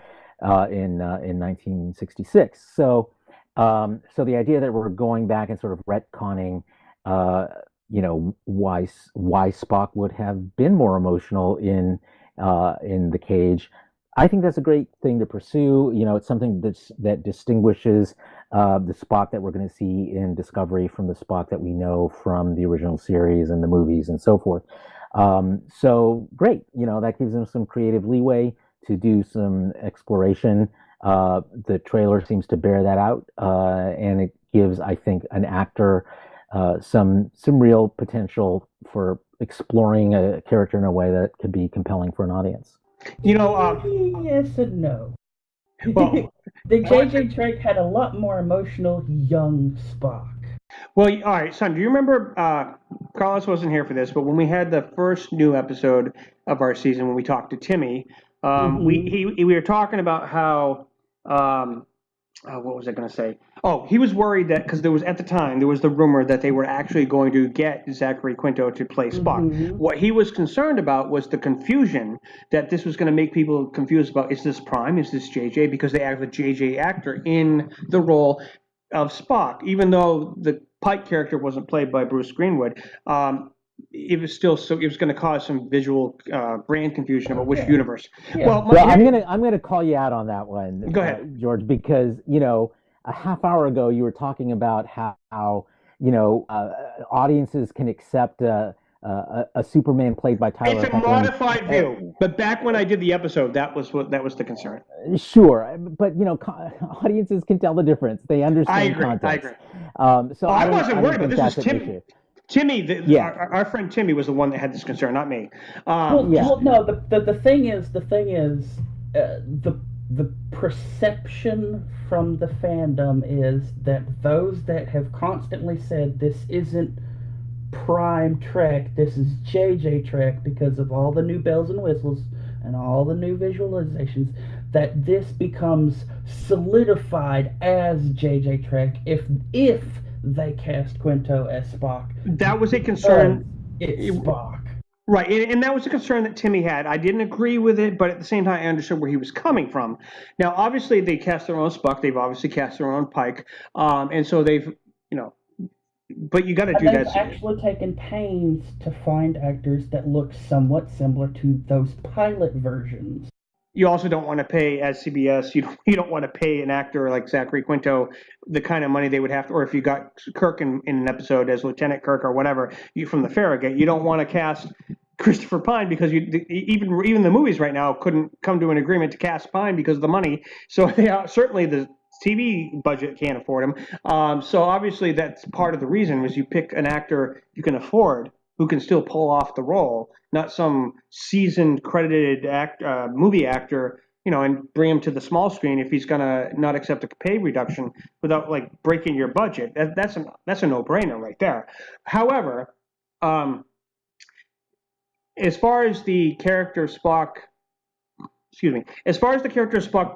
in 1966. So the idea that we're going back and sort of retconning, why Spock would have been more emotional in the cage, I think that's a great thing to pursue. It's something that distinguishes the Spock that we're going to see in Discovery from the Spock that we know from the original series and the movies and so forth. So great, that gives them some creative leeway to do some exploration. The trailer seems to bear that out, and it gives, I think, an actor some real potential for exploring a character in a way that could be compelling for an audience. Yes and no. Well, the J.J. Trek had a lot more emotional young Spock. Well, all right, son, do you remember, Carlos wasn't here for this, but when we had the first new episode of our season, when we talked to Timmy, we were talking about how what was I going to say? Oh, he was worried that because at the time there was the rumor that they were actually going to get Zachary Quinto to play Spock. Mm-hmm. What he was concerned about was the confusion that this was going to make people confused about: is this Prime? Is this JJ? Because they have a JJ actor in the role of Spock, even though the Pike character wasn't played by Bruce Greenwood. It was still it was going to cause some visual brand confusion about which universe. Yeah. Well, I'm gonna call you out on that one. Go ahead, George, because a half hour ago you were talking about how audiences can accept a Superman played by Tyler it's a Hoechlin. modified view, but back when I did the episode, that was the concern. Sure, but audiences can tell the difference. They understand context. I agree. So I wasn't worried, but this was Timmy. Timmy, our friend Timmy was the one that had this concern, not me. Well, no. The thing is, the perception from the fandom is that those that have constantly said this isn't Prime Trek, this is JJ Trek because of all the new bells and whistles and all the new visualizations, that this becomes solidified as JJ Trek if they cast Quinto as Spock. That was a concern. It's Spock. Right, and that was a concern that Timmy had. I didn't agree with it, but at the same time, I understood where he was coming from. Now, obviously, they cast their own Spock. They've obviously cast their own Pike, and so they've, but you got to do that. They've actually taken pains to find actors that look somewhat similar to those pilot versions. You also don't want to pay, as CBS, you don't want to pay an actor like Zachary Quinto the kind of money they would have to, or if you got Kirk in an episode as Lieutenant Kirk or whatever, from the Farragut, you don't want to cast Christopher Pine because even the movies right now couldn't come to an agreement to cast Pine because of the money. So certainly the TV budget can't afford him. So obviously that's part of the reason was you pick an actor you can afford who can still pull off the role, not some seasoned credited movie actor, and bring him to the small screen if he's gonna not accept a pay reduction without like breaking your budget. That's a no-brainer right there. However, as far as the character Spock,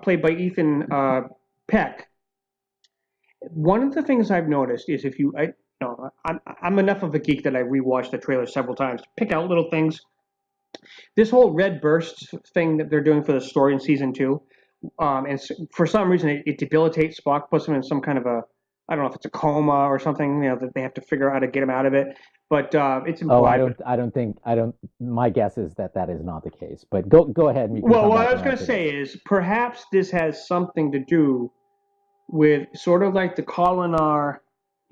played by Ethan Peck, one of the things I've noticed is I'm enough of a geek that I rewatched the trailer several times to pick out little things. This whole red burst thing that they're doing for the story in season 2, and for some reason it debilitates Spock, puts him in some kind of I don't know if it's a coma or something, that they have to figure out how to get him out of it. But it's implied. My guess is that is not the case. But go ahead. And well, what I was going to say is perhaps this has something to do with sort of like the Kolinar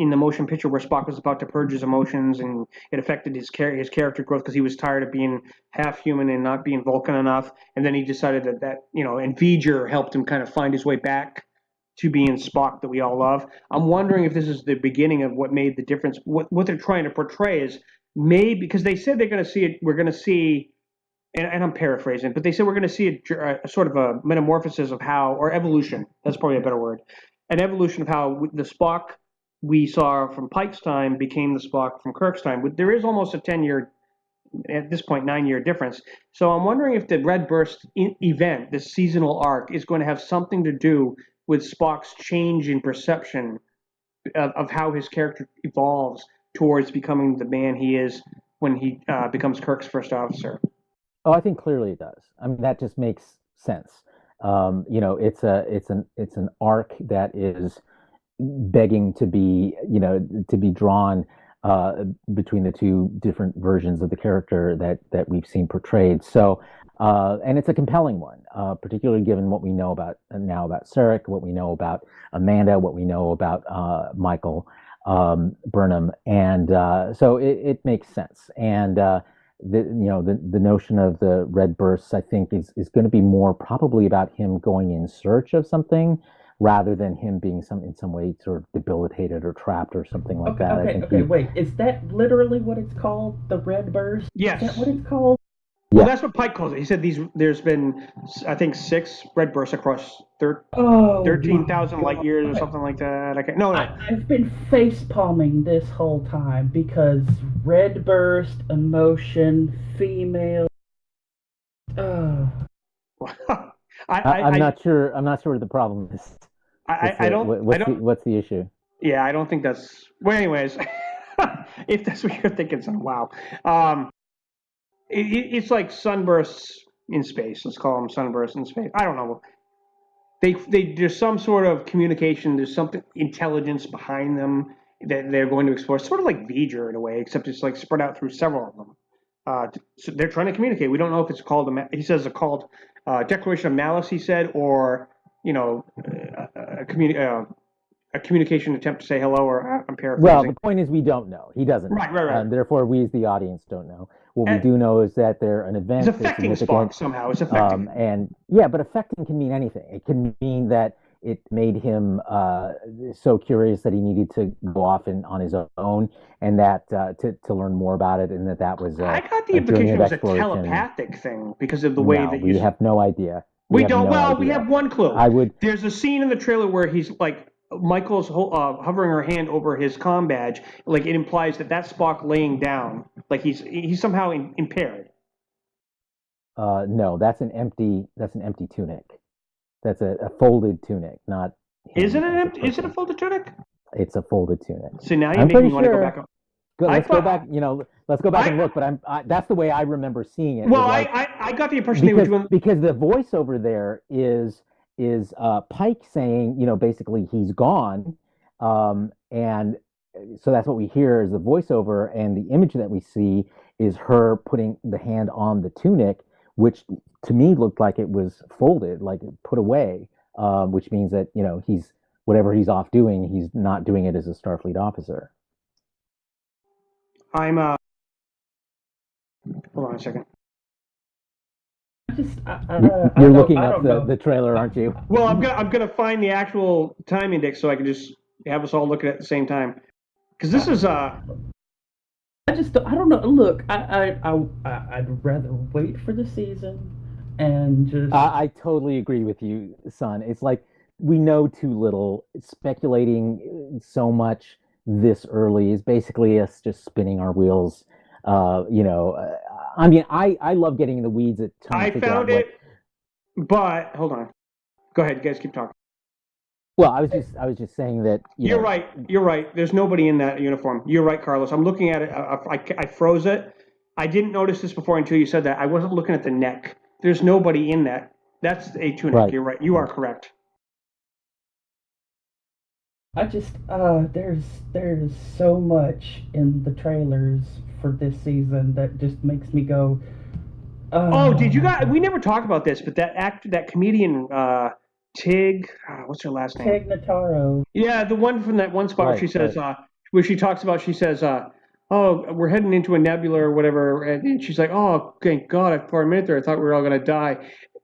in the motion picture where Spock was about to purge his emotions, and it affected his character growth because he was tired of being half human and not being Vulcan enough, and then he decided that and V'ger helped him kind of find his way back to being Spock that we all love. I'm wondering if this is the beginning of what made the difference. What they're trying to portray is maybe because they said they're going to see it. We're going to see, and I'm paraphrasing, but they said we're going to see a sort of a metamorphosis of how, or evolution. That's probably a better word. An evolution of how the Spock we saw from Pike's time became the Spock from Kirk's time. There is almost a 10-year, at this point, 9-year difference. So I'm wondering if the Red Burst event, this seasonal arc, is going to have something to do with Spock's change in perception of how his character evolves towards becoming the man he is when he becomes Kirk's first officer. Oh, I think clearly it does. I mean, that just makes sense. It's an arc that is begging to be drawn between the two different versions of the character that we've seen portrayed. So, and it's a compelling one, particularly given what we know about Sarek, what we know about Amanda, what we know about Michael Burnham, and so it makes sense. And the notion of the red bursts, I think, is going to be more probably about him going in search of something, rather than him being in some way sort of debilitated or trapped or something like that. Wait, is that literally what it's called? The red burst? Yes. Is that what it's called? Well, that's what Pike calls it. He said there's been, I think, 6 red bursts across 13,000 light years or something like that. I've been face palming this whole time because red burst, emotion, female. I'm not sure what the problem is. What's the issue? Yeah, I don't think that's. Well, anyways, if that's what you're thinking, so wow. It's like sunbursts in space. Let's call them sunbursts in space. I don't know. There's some sort of communication. There's something intelligence behind them that they're going to explore. Sort of like V'ger in a way, except it's like spread out through several of them. So they're trying to communicate. We don't know if it's called. He says it's called Declaration of Malice. He said, or a communication attempt to say hello, or I'm paraphrasing. Well, the point is we don't know. He doesn't. Right. Therefore, we as the audience don't know. What we do know is that they're an event. It's affecting Spock somehow. It's affecting. But affecting can mean anything. It can mean that it made him so curious that he needed to go off on his own, and that to learn more about it, and that was. I got the implication it was a telepathic thing because of the way that we have no idea. We don't. Well, we have one clue. There's a scene in the trailer where he's like. Michael's hovering her hand over his comm badge, like it implies that that's Spock laying down, like he's somehow impaired. No, that's an empty tunic. That's a folded tunic, not. Is it Is it a folded tunic? It's a folded tunic. So now you make me want to go back up. Let's go back. Let's go back and look. But that's the way I remember seeing it. Well, I got the impression they were doing because the voiceover there is Pike saying, basically he's gone, and so that's what we hear is the voiceover, and the image that we see is her putting the hand on the tunic, which to me looked like it was folded, like put away, which means that he's whatever he's off doing, he's not doing it as a Starfleet officer. Hold on a second. You're looking up the trailer, aren't you? Well, I'm gonna find the actual time index so I can just have us all look at it at the same time. Because this is I don't know. Look, I'd rather wait for the season and just. I totally agree with you, son. It's like we know too little. Speculating so much this early is basically us just spinning our wheels. I mean, I love getting in the weeds at times. I found it, but hold on. Go ahead, you guys keep talking. Well, I was just saying that you're right. You're right. There's nobody in that uniform. You're right, Carlos. I'm looking at it. I froze it. I didn't notice this before until you said that. I wasn't looking at the neck. There's nobody in that. That's a tunic. Right. You're right. You are correct. I just there's so much in the trailers for this season that just makes me go. Did you guys? We never talked about this, but that comedian Tig, what's her last name? Tig Notaro. Yeah, the one from that one spot where she says, where she talks about, she says, "Oh, we're heading into a nebula or whatever," and she's like, "Oh, thank God! For a minute there, I thought we were all gonna die."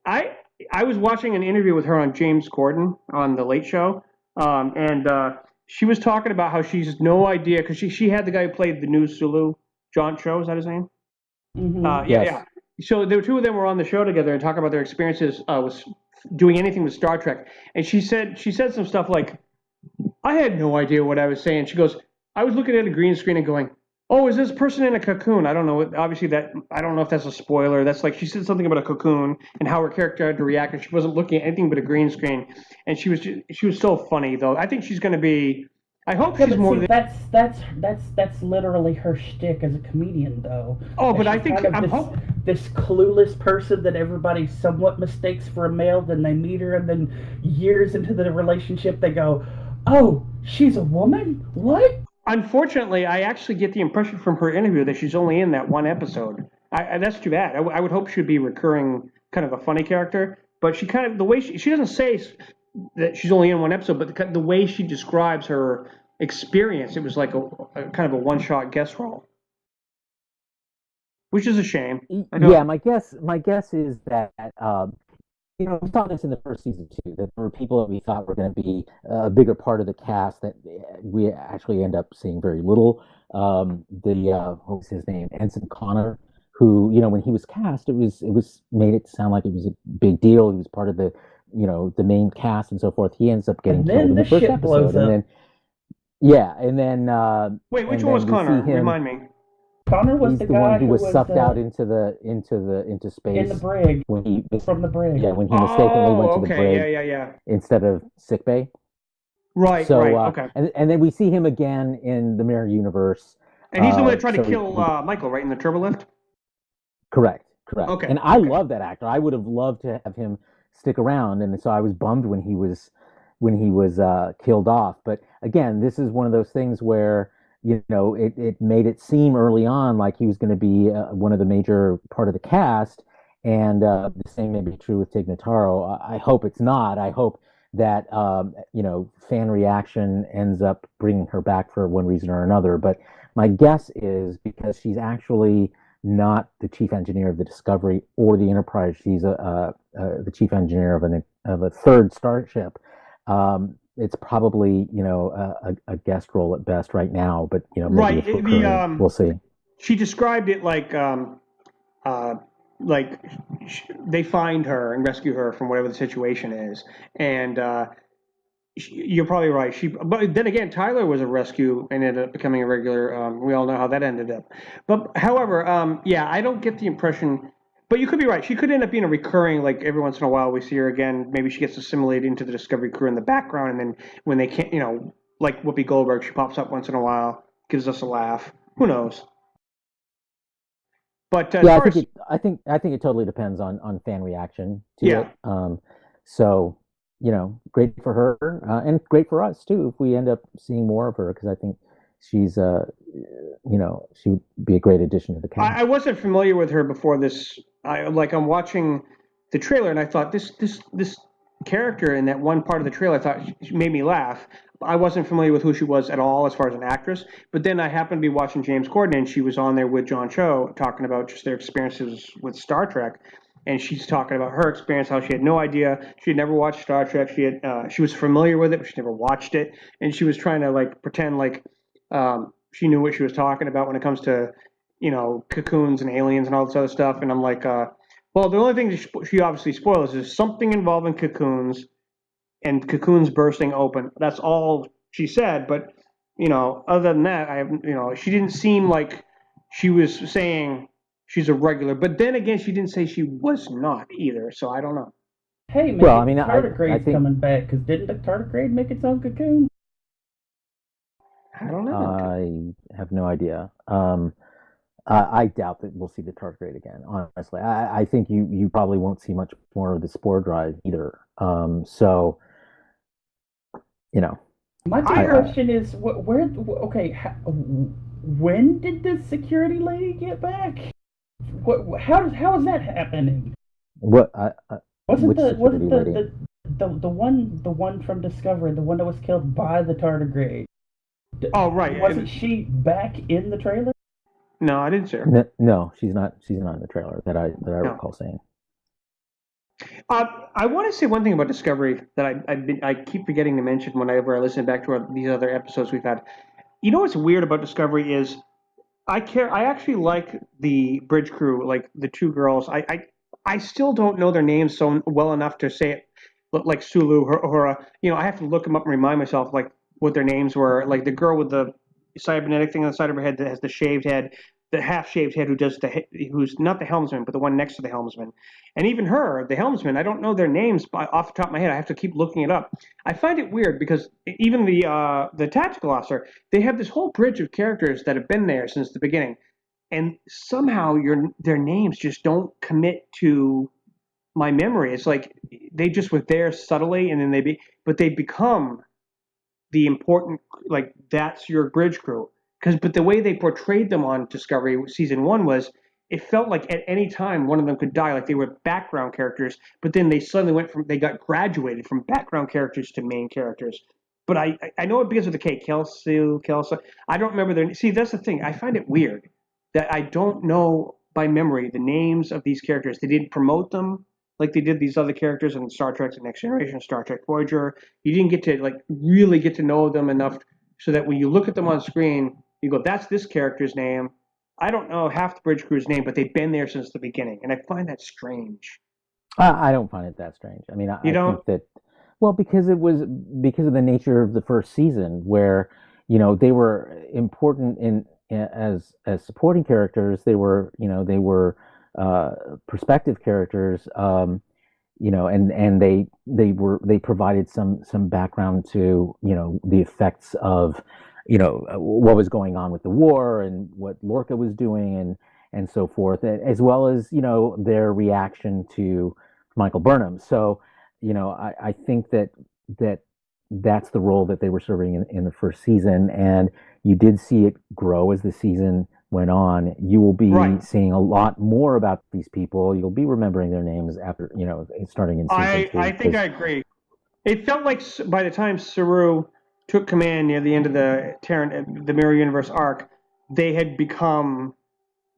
I was watching an interview with her on James Corden on the Late Show. And she was talking about how she's no idea because she had the guy who played the new Sulu, John Cho, is that his name? Mm-hmm. Yeah. So the two of them were on the show together and talking about their experiences with doing anything with Star Trek. And she said some stuff like, "I had no idea what I was saying." She goes, "I was looking at a green screen and going, oh, is this person in a cocoon?" I don't know. Obviously, I don't know if that's a spoiler. That's like she said something about a cocoon and how her character had to react, and she wasn't looking at anything but a green screen. And she was so funny though. I think she's going to be. I hope she's more. See, that's literally her shtick as a comedian, though. Oh, but I think this clueless person that everybody somewhat mistakes for a male. Then they meet her, and then years into the relationship, they go, "Oh, she's a woman? What?" Unfortunately, I actually get the impression from her interview that she's only in that one episode. That's too bad. I would hope she'd be recurring, kind of a funny character. But she kind of the way she doesn't say that she's only in one episode, but the way she describes her experience, it was like a kind of a one-shot guest role, which is a shame. Yeah, my guess is that we saw this in the first season too, that there were people that we thought were going to be a bigger part of the cast that we actually end up seeing very little. What was his name? Ensign Connor, who, when he was cast, it was made it sound like it was a big deal. He was part of the main cast and so forth. He ends up getting killed in the first episode. And then wait, which one was Connor? Remind me. Connor was the guy one who was sucked out into space in the brig from the brig. Yeah, when he mistakenly went to the brig yeah. instead of sickbay. Right, So right, okay. and then we see him again in the Mirror Universe. And he's the one that tried to So kill Michael, right, in the turbo lift? correct, correct. Okay, And I okay. love that actor. I would have loved to have him stick around, and so I was bummed when he was killed off. But again, this is one of those things where it made it seem early on like he was going to be one of the major part of the cast, and the same may be true with Tig Notaro. I hope it's not. I hope that fan reaction ends up bringing her back for one reason or another. But my guess is because she's actually not the chief engineer of the Discovery or the Enterprise. She's the chief engineer of a third starship. It's probably a guest role at best right now, but maybe Right. if recurring, we'll see. She described it uh, like they find her and rescue her from whatever the situation is, and you're probably right. But then again, Tyler was a rescue and ended up becoming a regular. We all know how that ended up. But however, yeah, I don't get the impression. But you could be right. She could end up being a recurring. Like every once in a while, we see her again. Maybe she gets assimilated into the Discovery crew in the background, and then when they can't, like Whoopi Goldberg, she pops up once in a while, gives us a laugh. Who knows? But as Yeah, far as I think it totally depends on fan reaction to yeah, it. So great for her and great for us too if we end up seeing more of her because I think she's she would be a great addition to the I cast. wasn't familiar with her before this. I'm watching the trailer and I thought this character in that one part of the trailer I thought she made me laugh. I wasn't familiar with who she was at all as far as an actress. But then I happened to be watching James Corden and she was on there with John Cho talking about just their experiences with Star Trek. And she's talking about her experience, how she had no idea, she had never watched Star Trek. She was familiar with it, but she never watched it, and she was trying to like pretend like she knew what she was talking about when it comes to cocoons and aliens and all this other stuff. And I'm like, well, the only thing she obviously spoils is something involving cocoons and cocoons bursting open. That's all she said. But, other than that, she didn't seem like she was saying she's a regular. But then again, she didn't say she was not either. So I don't know. Hey, Well, I maybe mean, the I tardigrade's think coming back, because didn't the tardigrade make its own cocoon? I don't know. I have no idea. I doubt that we'll see the tardigrade again. Honestly, I think you probably won't see much more of the spore drive either. So you know, My I big heard. question is, okay, when did the security lady get back? How is that happening? what Wasn't which the security wasn't lady? the one from Discovery, the one that was killed by the tardigrade? Oh, right. Wasn't she back in the trailer? No, I didn't see her. No, she's not. She's not in the trailer that I No. recall seeing. I want to say one thing about Discovery that I keep forgetting to mention whenever I listen back to these other episodes we've had. You know what's weird about Discovery is I actually like the bridge crew, like the two girls. I still don't know their names so well enough to say it, like Sulu or I have to look them up and remind myself like what their names were. Like the girl with the cybernetic thing on the side of her head that has the shaved head, the half shaved head who's not the helmsman but the one next to the helmsman, and even her, the helmsman. I don't know their names off the top of my head. I have to keep looking it up. I find it weird because even the tactical officer, they have this whole bridge of characters that have been there since the beginning, and somehow their names just don't commit to my memory. It's like they just were there subtly, and then but they become the important, like that's your bridge crew. But the way they portrayed them on Discovery season one was it felt like at any time one of them could die, like they were background characters, but then they got graduated from background characters to main characters. But I know it begins with a K, Kelso. I don't remember their. See, that's the thing. I find it weird that I don't know by memory the names of these characters. They didn't promote them like they did these other characters in Star Trek: The Next Generation, Star Trek Voyager. You didn't get to like really get to know them enough so that when you look at them on screen, you go, "That's this character's name." I don't know half the bridge crew's name, but they've been there since the beginning, and I find that strange. I don't find it that strange. I mean, You I don't? think that well because of the nature of the first season where they were important as supporting characters. They were perspective characters. and they provided some background to, the effects of, what was going on with the war and what Lorca was doing and so forth, as well as, their reaction to Michael Burnham. So, I think that that's the role that they were serving in the first season, and you did see it grow as the season went on. You will be seeing a lot more about these people. You'll be remembering their names after, starting in season two. I think I agree. It felt like by the time Saru took command near the end of the Mirror Universe arc, they had become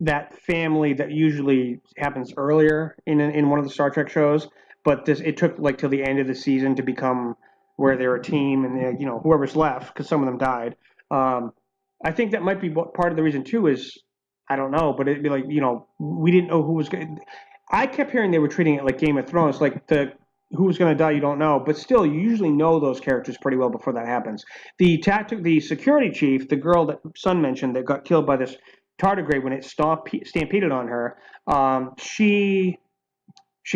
that family that usually happens earlier in one of the Star Trek shows. But it took like till the end of the season to become where they're a team, and whoever's left, because some of them died. I think that might be part of the reason too. Is I don't know, but it'd be like we didn't know who was going. I kept hearing they were treating it like Game of Thrones, like who's going to die you don't know, but still you usually know those characters pretty well before that happens. The security chief, the girl that Sun mentioned that got killed by this tardigrade when it stampeded on her, she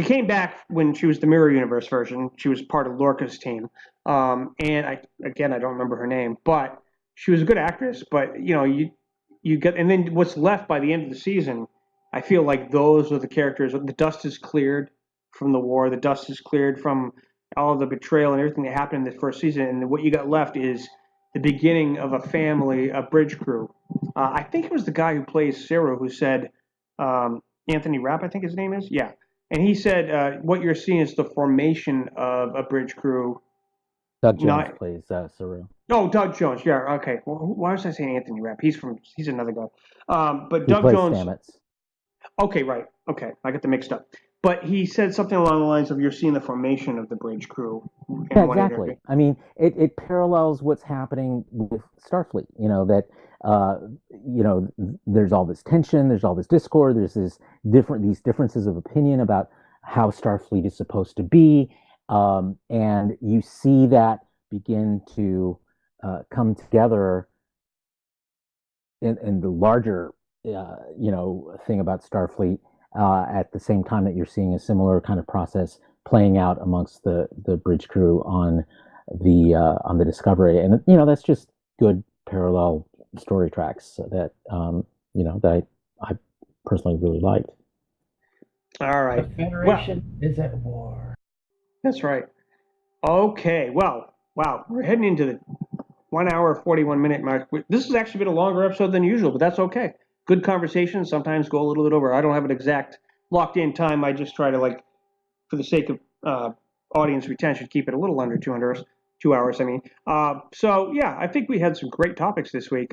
came back when she was the Mirror Universe version. She was part of Lorca's team, and I don't remember her name, but she was a good actress. But you get, and then what's left by the end of the season, I feel like those are the characters. The dust is cleared from the war. The dust is cleared from all of the betrayal and everything that happened in the first season. And what you got left is the beginning of a family, a bridge crew. I think it was the guy who plays Cyril who said, Anthony Rapp, I think his name is. Yeah. And he said, what you're seeing is the formation of a bridge crew. Doug Jones plays Saru. Oh, Doug Jones. Yeah, okay. Well, why was I saying Anthony Rapp? He's another guy. But he Doug plays Jones. Stamets. Okay, right. Okay, I got them mixed up. But he said something along the lines of you're seeing the formation of the bridge crew. Yeah, exactly. I mean, it parallels what's happening with Starfleet. There's all this tension, there's all this discord, there's these differences of opinion about how Starfleet is supposed to be, and you see that begin to come together in the larger, thing about Starfleet. At the same time that you're seeing a similar kind of process playing out amongst the bridge crew on the Discovery, and that's just good parallel story tracks that that I personally really liked. All right, the Federation is at war. That's right. Okay, well, wow, we're heading into the 1 hour 41-minute mark. This has actually been a longer episode than usual, but that's okay. Good conversations sometimes go a little bit over. I don't have an exact locked-in time. I just try to, for the sake of audience retention, keep it a little under 2 hours. I mean, so yeah, I think we had some great topics this week.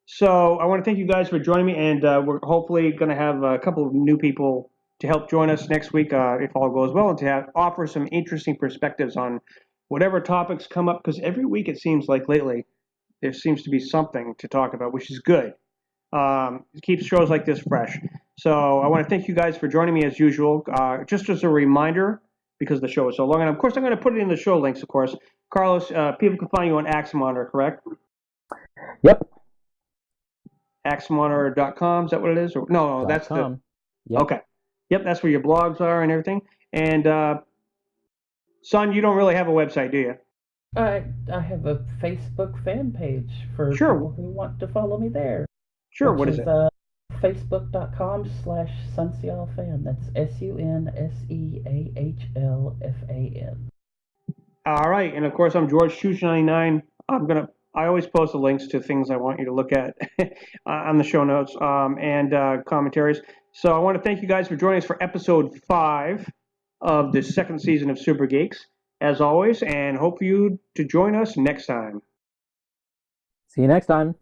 So I want to thank you guys for joining me, and we're hopefully going to have a couple of new people to help join us next week if all goes well, and to offer some interesting perspectives on whatever topics come up. Because every week it seems like lately there seems to be something to talk about, which is good. It keeps shows like this fresh. So I want to thank you guys for joining me as usual. Just as a reminder, because the show is so long, and of course I'm going to put it in the show links, of course. Carlos, people can find you on Axmonitor, correct? Yep. Axmonitor.com, is that what it is? Or, no, that's .com. Yep. Okay. Yep, that's where your blogs are and everything. And, Son, you don't really have a website, do you? I have a Facebook fan page for people who want to follow me there. Sure, what is it? Facebook.com/Sunsealfan. That's SUNSEAHLFAN. All right, and of course I'm George Chooch99. I always post the links to things I want you to look at on the show notes and commentaries. So I want to thank you guys for joining us for episode 5 of the second season of Super Geeks, as always, and hope for you to join us next time. See you next time.